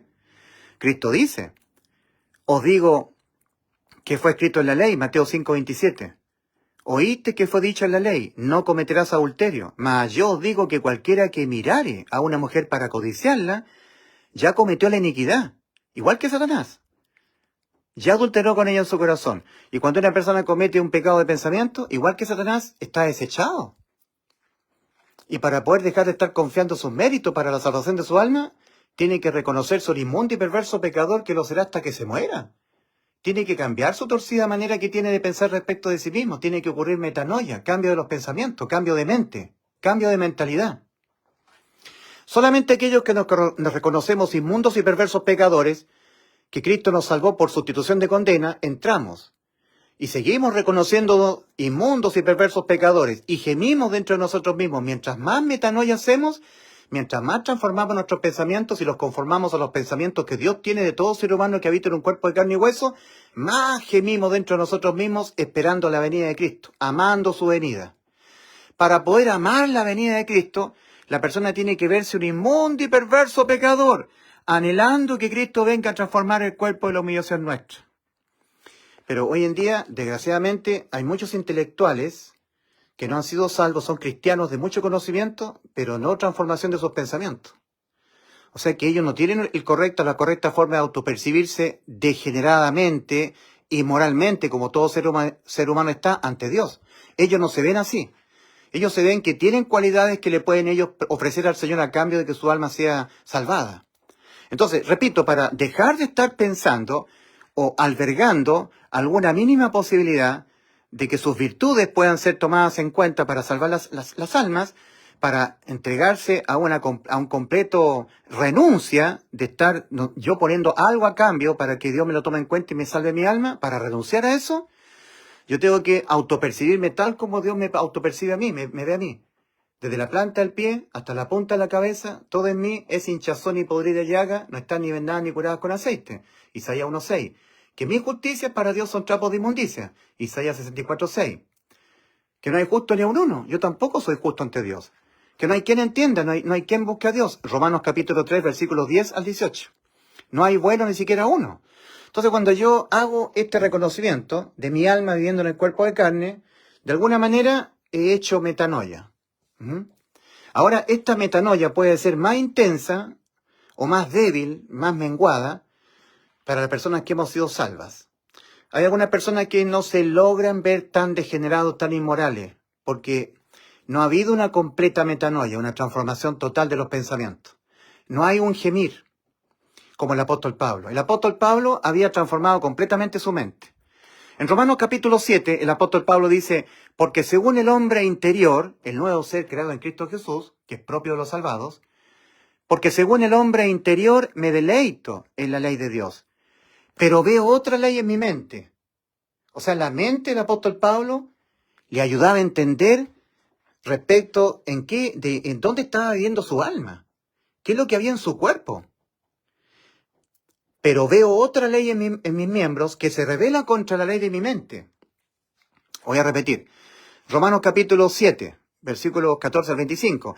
Cristo dice, os digo que fue escrito en la ley, Mateo 5:27. Oíste que fue dicho en la ley, no cometerás adulterio. Mas yo os digo que cualquiera que mirare a una mujer para codiciarla, ya cometió la iniquidad, igual que Satanás. Ya adulteró con ella en su corazón. Y cuando una persona comete un pecado de pensamiento, igual que Satanás, está desechado. Y para poder dejar de estar confiando en sus méritos para la salvación de su alma, tiene que reconocer su inmundo y perverso pecador que lo será hasta que se muera. Tiene que cambiar su torcida manera que tiene de pensar respecto de sí mismo. Tiene que ocurrir metanoia, cambio de los pensamientos, cambio de mente, cambio de mentalidad. Solamente aquellos que nos reconocemos inmundos y perversos pecadores, que Cristo nos salvó por sustitución de condena, entramos. Y seguimos reconociendo inmundos y perversos pecadores y gemimos dentro de nosotros mismos. Mientras más metanoia hacemos, mientras más transformamos nuestros pensamientos y los conformamos a los pensamientos que Dios tiene de todo ser humano que habita en un cuerpo de carne y hueso, más gemimos dentro de nosotros mismos esperando la venida de Cristo, amando su venida. Para poder amar la venida de Cristo, la persona tiene que verse un inmundo y perverso pecador, anhelando que Cristo venga a transformar el cuerpo de la humillación nuestra. Pero hoy en día, desgraciadamente, hay muchos intelectuales que no han sido salvos, son cristianos de mucho conocimiento, pero no transformación de sus pensamientos. O sea que ellos no tienen la correcta forma de autopercibirse degeneradamente y moralmente, como todo ser humano está ante Dios. Ellos no se ven así. Ellos se ven que tienen cualidades que le pueden ellos ofrecer al Señor a cambio de que su alma sea salvada. Entonces, repito, para dejar de estar pensando o albergando alguna mínima posibilidad de que sus virtudes puedan ser tomadas en cuenta para salvar las almas, para entregarse a un completo renuncia de estar yo poniendo algo a cambio para que Dios me lo tome en cuenta y me salve mi alma, para renunciar a eso, yo tengo que autopercibirme tal como Dios me autopercibe a mí, me ve a mí. Desde la planta del pie hasta la punta de la cabeza, todo en mí es hinchazón y podrida llaga, no están ni vendadas ni curadas con aceite. Isaías 1:6. Que mis justicias para Dios son trapos de inmundicia. Isaías 64:6. Que no hay justo ni a un uno. Yo tampoco soy justo ante Dios. Que no hay quien entienda, no hay quien busque a Dios. Romanos capítulo 3, versículos 10 al 18. No hay bueno ni siquiera uno. Entonces cuando yo hago este reconocimiento de mi alma viviendo en el cuerpo de carne, de alguna manera he hecho metanoia. Ahora, esta metanoia puede ser más intensa o más débil, más menguada, para las personas que hemos sido salvas. Hay algunas personas que no se logran ver tan degenerados, tan inmorales, porque no ha habido una completa metanoia, una transformación total de los pensamientos. No hay un gemir, como el apóstol Pablo. El apóstol Pablo había transformado completamente su mente. En Romanos capítulo 7, el apóstol Pablo dice, porque según el hombre interior, el nuevo ser creado en Cristo Jesús, que es propio de los salvados, porque según el hombre interior me deleito en la ley de Dios, pero veo otra ley en mi mente. O sea, la mente del apóstol Pablo le ayudaba a entender respecto en dónde estaba viviendo su alma, qué es lo que había en su cuerpo. Pero veo otra ley en mis miembros que se revela contra la ley de mi mente. Voy a repetir. Romanos capítulo 7, versículos 14 al 25.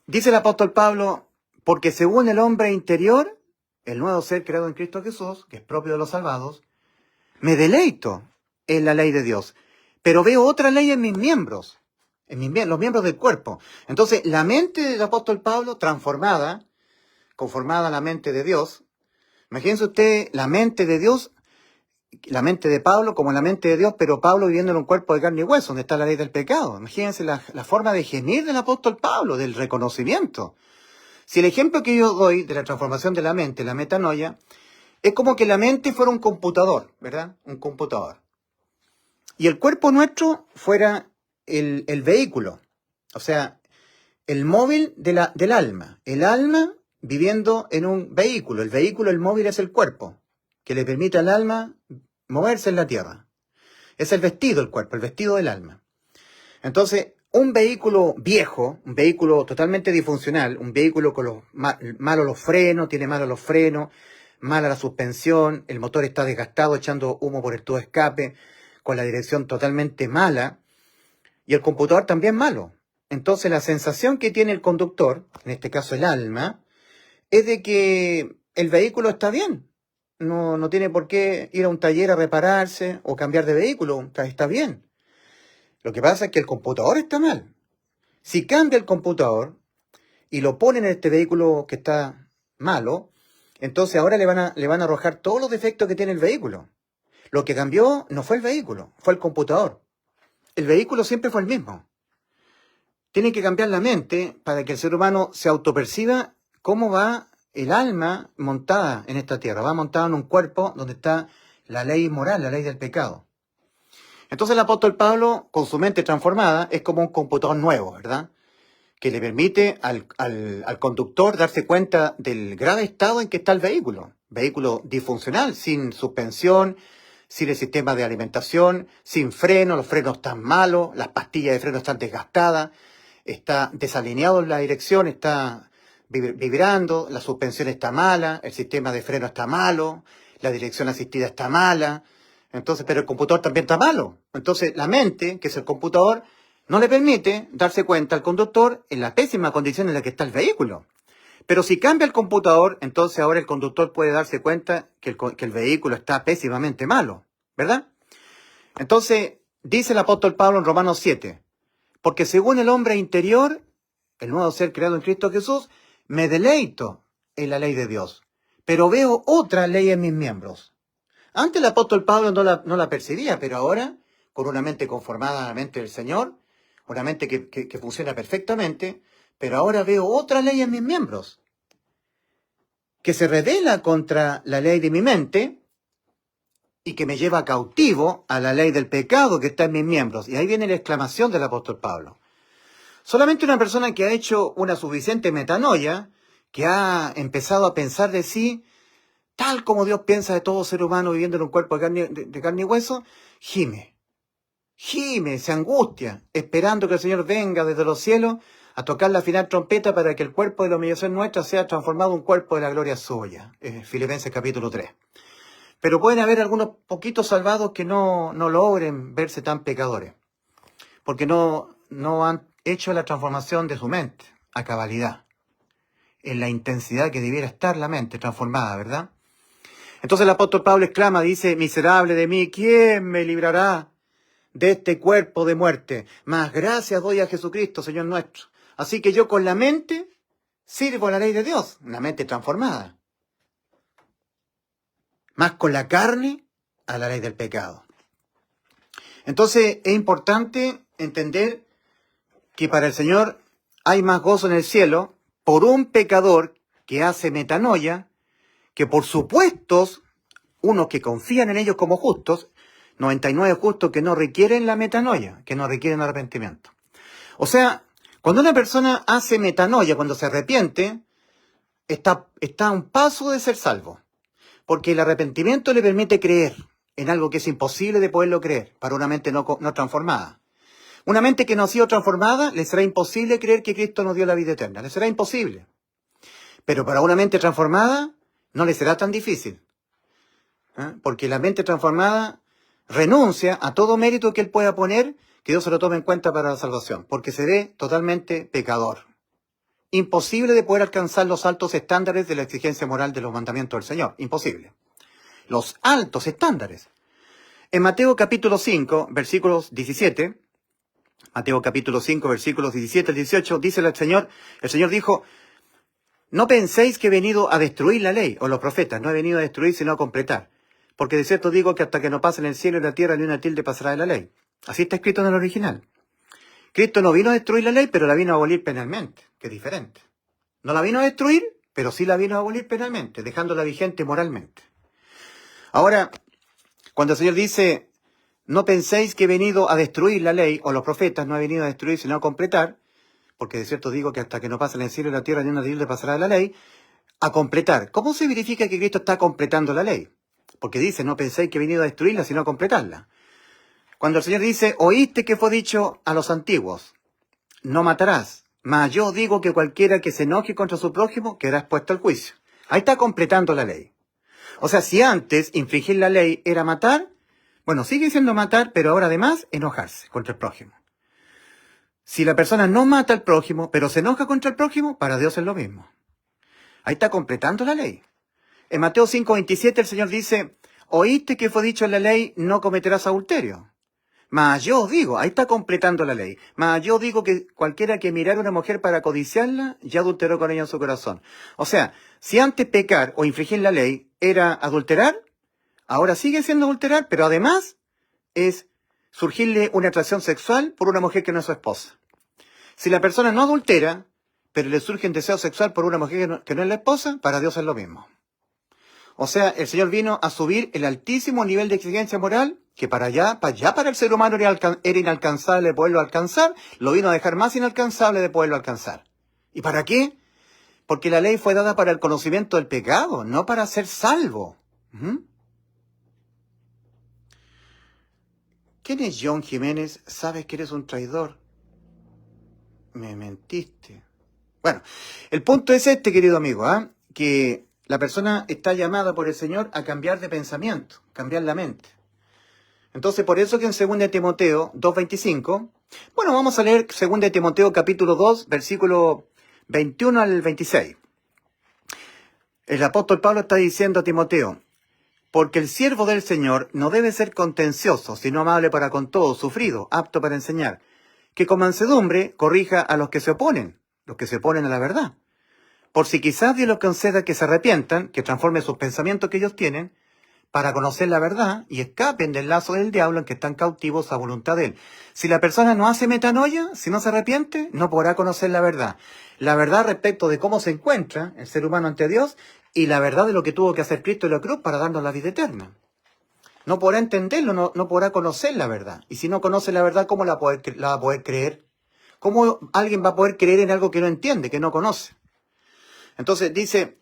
Dice el apóstol Pablo, porque según el hombre interior, el nuevo ser creado en Cristo Jesús, que es propio de los salvados, me deleito en la ley de Dios, pero veo otra ley en mis miembros, los miembros del cuerpo. Entonces, la mente del apóstol Pablo, transformada, conformada a la mente de Dios, imagínense usted la mente de Dios, la mente de Pablo como la mente de Dios, pero Pablo viviendo en un cuerpo de carne y hueso, donde está la ley del pecado. Imagínense la forma de gemir del apóstol Pablo, del reconocimiento. Si el ejemplo que yo doy de la transformación de la mente, la metanoia, es como que la mente fuera un computador, ¿verdad? Un computador. Y el cuerpo nuestro fuera el vehículo, o sea, el móvil del alma. El alma viviendo en un vehículo. El vehículo, el móvil es el cuerpo, que le permite al alma moverse en la tierra. Es el vestido, el cuerpo, el vestido del alma. Entonces, un vehículo viejo, un vehículo totalmente disfuncional, un vehículo con malos los frenos, tiene malos los frenos, mala la suspensión, el motor está desgastado, echando humo por el tubo de escape, con la dirección totalmente mala, y el computador también malo. Entonces, la sensación que tiene el conductor, en este caso el alma, es de que el vehículo está bien. No tiene por qué ir a un taller a repararse o cambiar de vehículo, está bien. Lo que pasa es que el computador está mal. Si cambia el computador y lo pone en este vehículo que está malo, entonces ahora le van a arrojar todos los defectos que tiene el vehículo. Lo que cambió no fue el vehículo, fue el computador. El vehículo siempre fue el mismo. Tiene que cambiar la mente para que el ser humano se autoperciba cómo va el alma montada en esta tierra. Va montada en un cuerpo donde está la ley moral, la ley del pecado. Entonces el apóstol Pablo, con su mente transformada, es como un computador nuevo, ¿verdad? Que le permite al conductor darse cuenta del grave estado en que está el vehículo. Vehículo disfuncional, sin suspensión, sin el sistema de alimentación, sin freno, los frenos están malos, las pastillas de freno están desgastadas, está desalineado en la dirección, está vibrando, la suspensión está mala, el sistema de freno está malo, la dirección asistida está mala. Entonces, pero el computador también está malo. Entonces, la mente, que es el computador, no le permite darse cuenta al conductor en la pésima condición en la que está el vehículo. Pero si cambia el computador, entonces ahora el conductor puede darse cuenta que el vehículo está pésimamente malo, ¿verdad? Entonces, dice el apóstol Pablo en Romanos 7, porque según el hombre interior, el nuevo ser creado en Cristo Jesús, me deleito en la ley de Dios, pero veo otra ley en mis miembros. Antes el apóstol Pablo no la percibía, pero ahora, con una mente conformada a la mente del Señor, una mente que funciona perfectamente, pero ahora veo otra ley en mis miembros, que se revela contra la ley de mi mente y que me lleva cautivo a la ley del pecado que está en mis miembros. Y ahí viene la exclamación del apóstol Pablo. Solamente una persona que ha hecho una suficiente metanoia, que ha empezado a pensar de sí, tal como Dios piensa de todo ser humano viviendo en un cuerpo de carne y hueso, gime, se angustia, esperando que el Señor venga desde los cielos a tocar la final trompeta para que el cuerpo de la humillación nuestra sea transformado en un cuerpo de la gloria suya. Filipenses capítulo 3. Pero pueden haber algunos poquitos salvados que no logren verse tan pecadores, porque no han hecho la transformación de su mente a cabalidad, en la intensidad que debiera estar la mente transformada, ¿verdad? Entonces el apóstol Pablo exclama, dice, miserable de mí, ¿quién me librará de este cuerpo de muerte? Mas gracias doy a Jesucristo, Señor nuestro. Así que yo con la mente sirvo a la ley de Dios, una mente transformada. Más con la carne a la ley del pecado. Entonces es importante entender que para el Señor hay más gozo en el cielo por un pecador que hace metanoia que por supuestos, unos que confían en ellos como justos, 99 justos que no requieren la metanoia, que no requieren arrepentimiento. O sea, cuando una persona hace metanoia, cuando se arrepiente, está a un paso de ser salvo. Porque el arrepentimiento le permite creer en algo que es imposible de poderlo creer para una mente no transformada. Una mente que no ha sido transformada, le será imposible creer que Cristo nos dio la vida eterna. Le será imposible. Pero para una mente transformada, no le será tan difícil. Porque la mente transformada renuncia a todo mérito que él pueda poner, que Dios se lo tome en cuenta para la salvación. Porque se ve totalmente pecador. Imposible de poder alcanzar los altos estándares de la exigencia moral de los mandamientos del Señor. Imposible. Los altos estándares. En Mateo capítulo 5, versículos 17, Mateo capítulo 5, versículos 17 al 18, dice el Señor dijo, no penséis que he venido a destruir la ley o los profetas, no he venido a destruir sino a completar. Porque de cierto digo que hasta que no pasen el cielo y la tierra ni una tilde pasará de la ley. Así está escrito en el original. Cristo no vino a destruir la ley, pero la vino a abolir penalmente, que es diferente. No la vino a destruir, pero sí la vino a abolir penalmente, dejándola vigente moralmente. Ahora, cuando el Señor dice, no penséis que he venido a destruir la ley, o los profetas, no he venido a destruir sino a completar, porque de cierto digo que hasta que no pasen el cielo y la tierra ni una tilde pasará de la ley, a completar. ¿Cómo se verifica que Cristo está completando la ley? Porque dice, no penséis que he venido a destruirla sino a completarla. Cuando el Señor dice, oíste que fue dicho a los antiguos, no matarás, mas yo digo que cualquiera que se enoje contra su prójimo quedará expuesto al juicio. Ahí está completando la ley. O sea, si antes infringir la ley era matar, bueno, sigue siendo matar, pero ahora además enojarse contra el prójimo. Si la persona no mata al prójimo, pero se enoja contra el prójimo, para Dios es lo mismo. Ahí está completando la ley. En Mateo 5:27 el Señor dice, oíste que fue dicho en la ley, no cometerás adulterio. Mas yo digo, ahí está completando la ley, mas yo digo que cualquiera que mirara a una mujer para codiciarla, ya adulteró con ella en su corazón. O sea, si antes pecar o infringir la ley era adulterar, ahora sigue siendo adulterar, pero además es surgirle una atracción sexual por una mujer que no es su esposa. Si la persona no adultera, pero le surge un deseo sexual por una mujer que no es la esposa, para Dios es lo mismo. O sea, el Señor vino a subir el altísimo nivel de exigencia moral, que para el ser humano era inalcanzable de poderlo alcanzar, lo vino a dejar más inalcanzable de poderlo alcanzar. ¿Y para qué? Porque la ley fue dada para el conocimiento del pecado, no para ser salvo. ¿Quién es John Jiménez? Sabes que eres un traidor. Me mentiste. Bueno, el punto es este, querido amigo, que la persona está llamada por el Señor a cambiar de pensamiento, cambiar la mente. Entonces, por eso que en 2 Timoteo 2:25, bueno, vamos a leer 2 Timoteo capítulo 2, versículo 21 al 26. El apóstol Pablo está diciendo a Timoteo, porque el siervo del Señor no debe ser contencioso, sino amable para con todos, sufrido, apto para enseñar, que con mansedumbre corrija a los que se oponen a la verdad. Por si quizás Dios les conceda que se arrepientan, que transformen sus pensamientos que ellos tienen, para conocer la verdad y escapen del lazo del diablo en que están cautivos a voluntad de él. Si la persona no hace metanoia, si no se arrepiente, no podrá conocer la verdad. La verdad respecto de cómo se encuentra el ser humano ante Dios y la verdad de lo que tuvo que hacer Cristo en la cruz para darnos la vida eterna. No podrá entenderlo, no podrá conocer la verdad. Y si no conoce la verdad, ¿cómo la va a poder creer? ¿Cómo alguien va a poder creer en algo que no entiende, que no conoce? Entonces dice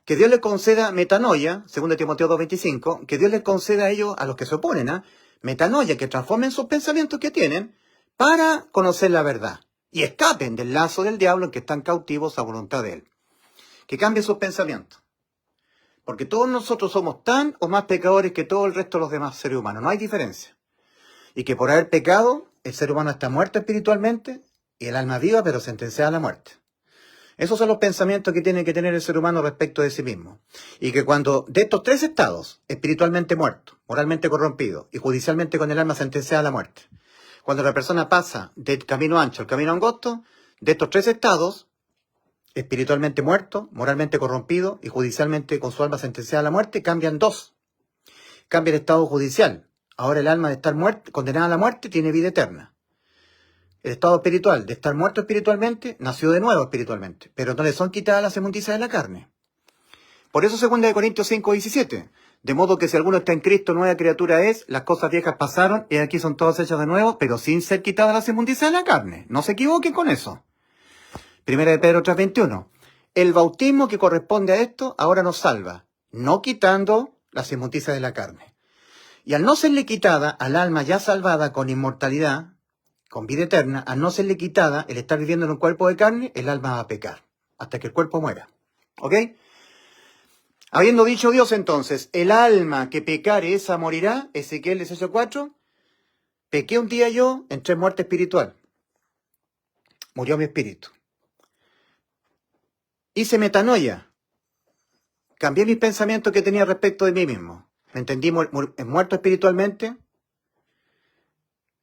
que Dios les conceda metanoia, 2 Timoteo 2:25, que Dios les conceda a ellos, a los que se oponen, metanoia, que transformen sus pensamientos que tienen para conocer la verdad y escapen del lazo del diablo en que están cautivos a voluntad de él. Que cambien sus pensamientos. Porque todos nosotros somos tan o más pecadores que todo el resto de los demás seres humanos. No hay diferencia. Y que por haber pecado, el ser humano está muerto espiritualmente y el alma viva, pero sentenciada a la muerte. Esos son los pensamientos que tiene que tener el ser humano respecto de sí mismo. Y que cuando de estos tres estados, espiritualmente muerto, moralmente corrompido y judicialmente con el alma sentenciada a la muerte, cuando la persona pasa del camino ancho al camino angosto, de estos tres estados, espiritualmente muerto, moralmente corrompido y judicialmente con su alma sentenciada a la muerte, cambian dos. Cambia el estado judicial. Ahora el alma de estar condenada a la muerte tiene vida eterna. El estado espiritual, de estar muerto espiritualmente, nació de nuevo espiritualmente, pero no le son quitadas las inmundicias de la carne. Por eso 2 Corintios 5:17, de modo que si alguno está en Cristo, nueva criatura es, las cosas viejas pasaron y aquí son todas hechas de nuevo, pero sin ser quitadas las inmundicias de la carne. No se equivoquen con eso. 1 de Pedro 3:21, el bautismo que corresponde a esto ahora nos salva, no quitando las inmundicias de la carne. Y al no serle quitada al alma ya salvada con inmortalidad, con vida eterna, al no serle quitada el estar viviendo en un cuerpo de carne, el alma va a pecar, hasta que el cuerpo muera. ¿Ok? Habiendo dicho Dios entonces, el alma que pecare esa morirá, Ezequiel 18:4, pequé un día yo, entré en muerte espiritual. Murió mi espíritu. Hice metanoia. Cambié mis pensamientos que tenía respecto de mí mismo. Me entendí muerto espiritualmente,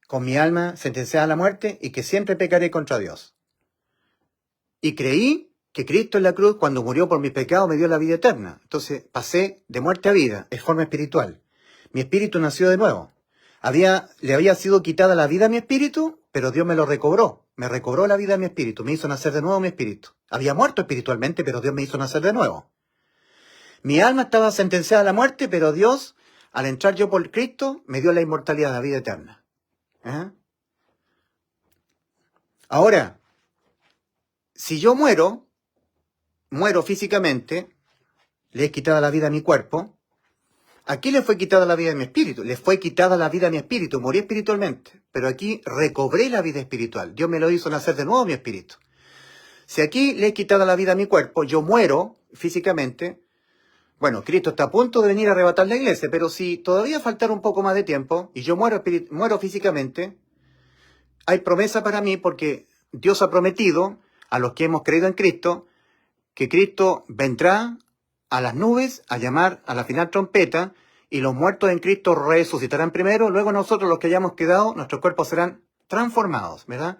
con mi alma sentenciada a la muerte y que siempre pecaré contra Dios. Y creí que Cristo en la cruz, cuando murió por mis pecados, me dio la vida eterna. Entonces pasé de muerte a vida, en forma espiritual. Mi espíritu nació de nuevo. Le había sido quitada la vida a mi espíritu, pero Dios me lo recobró. Me recobró la vida a mi espíritu, me hizo nacer de nuevo mi espíritu. Había muerto espiritualmente, pero Dios me hizo nacer de nuevo. Mi alma estaba sentenciada a la muerte, pero Dios, al entrar yo por Cristo, me dio la inmortalidad, la vida eterna. Ahora, si yo muero físicamente, le he quitado la vida a mi cuerpo. Aquí le fue quitada la vida a mi espíritu, le fue quitada la vida a mi espíritu, morí espiritualmente, pero aquí recobré la vida espiritual. Dios me lo hizo nacer de nuevo mi espíritu. Si aquí le he quitado la vida a mi cuerpo, yo muero físicamente. Bueno, Cristo está a punto de venir a arrebatar la iglesia, pero si todavía faltara un poco más de tiempo y yo muero físicamente, hay promesa para mí porque Dios ha prometido a los que hemos creído en Cristo que Cristo vendrá a las nubes a llamar a la final trompeta y los muertos en Cristo resucitarán primero, luego nosotros los que hayamos quedado, nuestros cuerpos serán transformados, ¿verdad?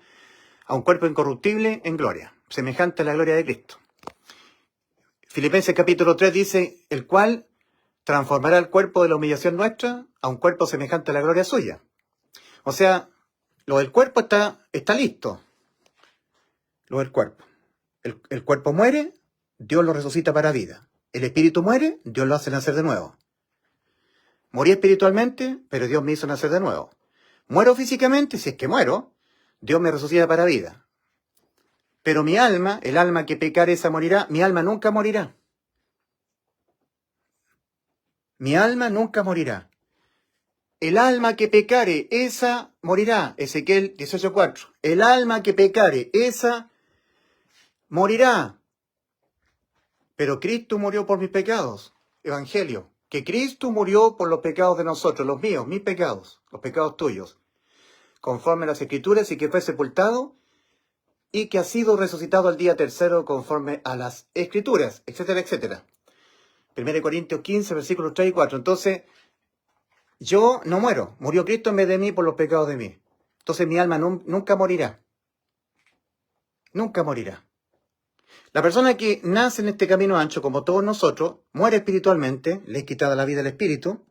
A un cuerpo incorruptible en gloria, semejante a la gloria de Cristo. Filipenses capítulo 3 dice, el cual transformará el cuerpo de la humillación nuestra a un cuerpo semejante a la gloria suya. O sea, lo del cuerpo está listo. Lo del cuerpo. El cuerpo muere, Dios lo resucita para vida. El espíritu muere, Dios lo hace nacer de nuevo. Morí espiritualmente, pero Dios me hizo nacer de nuevo. Muero físicamente, si es que muero, Dios me resucita para vida. Pero mi alma, el alma que pecare esa morirá, mi alma nunca morirá. Mi alma nunca morirá. El alma que pecare, esa morirá. Ezequiel 18:4. El alma que pecare, esa morirá. Pero Cristo murió por mis pecados. Evangelio. Que Cristo murió por los pecados de nosotros, los míos, mis pecados, los pecados tuyos. Conforme a las Escrituras y que fue sepultado y que ha sido resucitado al día tercero conforme a las Escrituras, etcétera, etcétera. 1 Corintios 15, versículos 3 y 4. Entonces, yo no muero. Murió Cristo en vez de mí por los pecados de mí. Entonces mi alma nunca morirá. Nunca morirá. La persona que nace en este camino ancho, como todos nosotros, muere espiritualmente, le es quitada la vida al espíritu.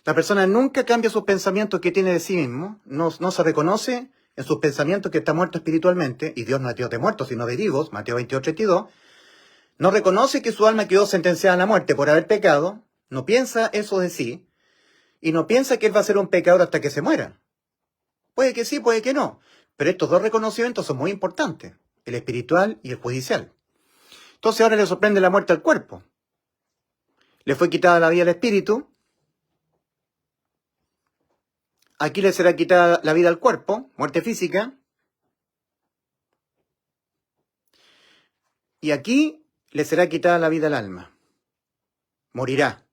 La persona nunca cambia sus pensamientos que tiene de sí mismo, no se reconoce en sus pensamientos que está muerto espiritualmente, y Dios no es Dios de muertos, sino de vivos, Mateo 28, 32. No reconoce que su alma quedó sentenciada a la muerte por haber pecado, no piensa eso de sí, y no piensa que él va a ser un pecador hasta que se muera. Puede que sí, puede que no, pero estos dos reconocimientos son muy importantes, el espiritual y el judicial. Entonces ahora le sorprende la muerte al cuerpo. Le fue quitada la vida al espíritu, aquí le será quitada la vida al cuerpo, muerte física, y aquí le será quitada la vida al alma. Morirá.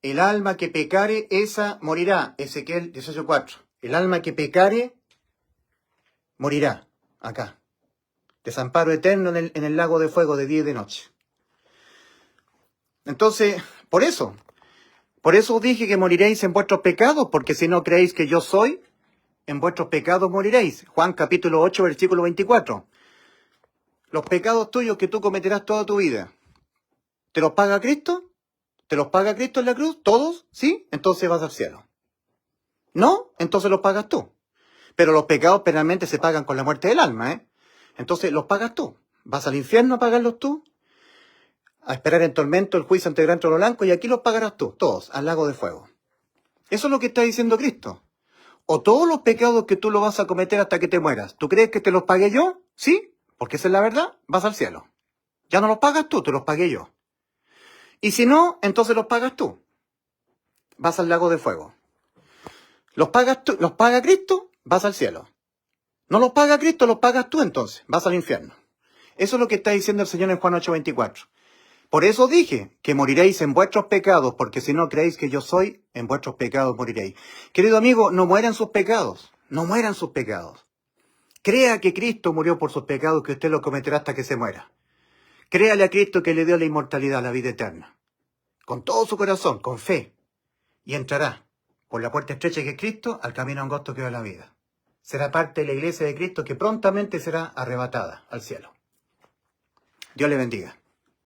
El alma que pecare, esa morirá. Ezequiel 18:4. El alma que pecare, morirá. Acá. Desamparo eterno en el lago de fuego de día y de noche. Entonces, por eso os dije que moriréis en vuestros pecados, porque si no creéis que yo soy, en vuestros pecados moriréis. Juan capítulo 8, versículo 24. Los pecados tuyos que tú cometerás toda tu vida, ¿te los paga Cristo? ¿Te los paga Cristo en la cruz? ¿Todos? ¿Sí? Entonces vas al cielo. ¿No? Entonces los pagas tú. Pero los pecados penalmente se pagan con la muerte del alma, ¿eh? Entonces los pagas tú. ¿Vas al infierno a pagarlos tú? A esperar en tormento el juicio ante el gran trono blanco, y aquí los pagarás tú, todos, al lago de fuego. Eso es lo que está diciendo Cristo. O todos los pecados que tú los vas a cometer hasta que te mueras, ¿tú crees que te los pagué yo? ¿Sí? Porque esa es la verdad, vas al cielo. Ya no los pagas tú, te los pagué yo. Y si no, entonces los pagas tú. Vas al lago de fuego. ¿Los pagas tú, los paga Cristo? Vas al cielo. ¿No los paga Cristo? Los pagas tú entonces. Vas al infierno. Eso es lo que está diciendo el Señor en Juan 8:24. Por eso dije que moriréis en vuestros pecados, porque si no creéis que yo soy, en vuestros pecados moriréis. Querido amigo, no mueran sus pecados. No mueran sus pecados. Crea que Cristo murió por sus pecados, que usted los cometerá hasta que se muera. Créale a Cristo que le dio la inmortalidad, la vida eterna. Con todo su corazón, con fe. Y entrará por la puerta estrecha que es Cristo al camino angosto que va a la vida. Será parte de la iglesia de Cristo que prontamente será arrebatada al cielo. Dios le bendiga.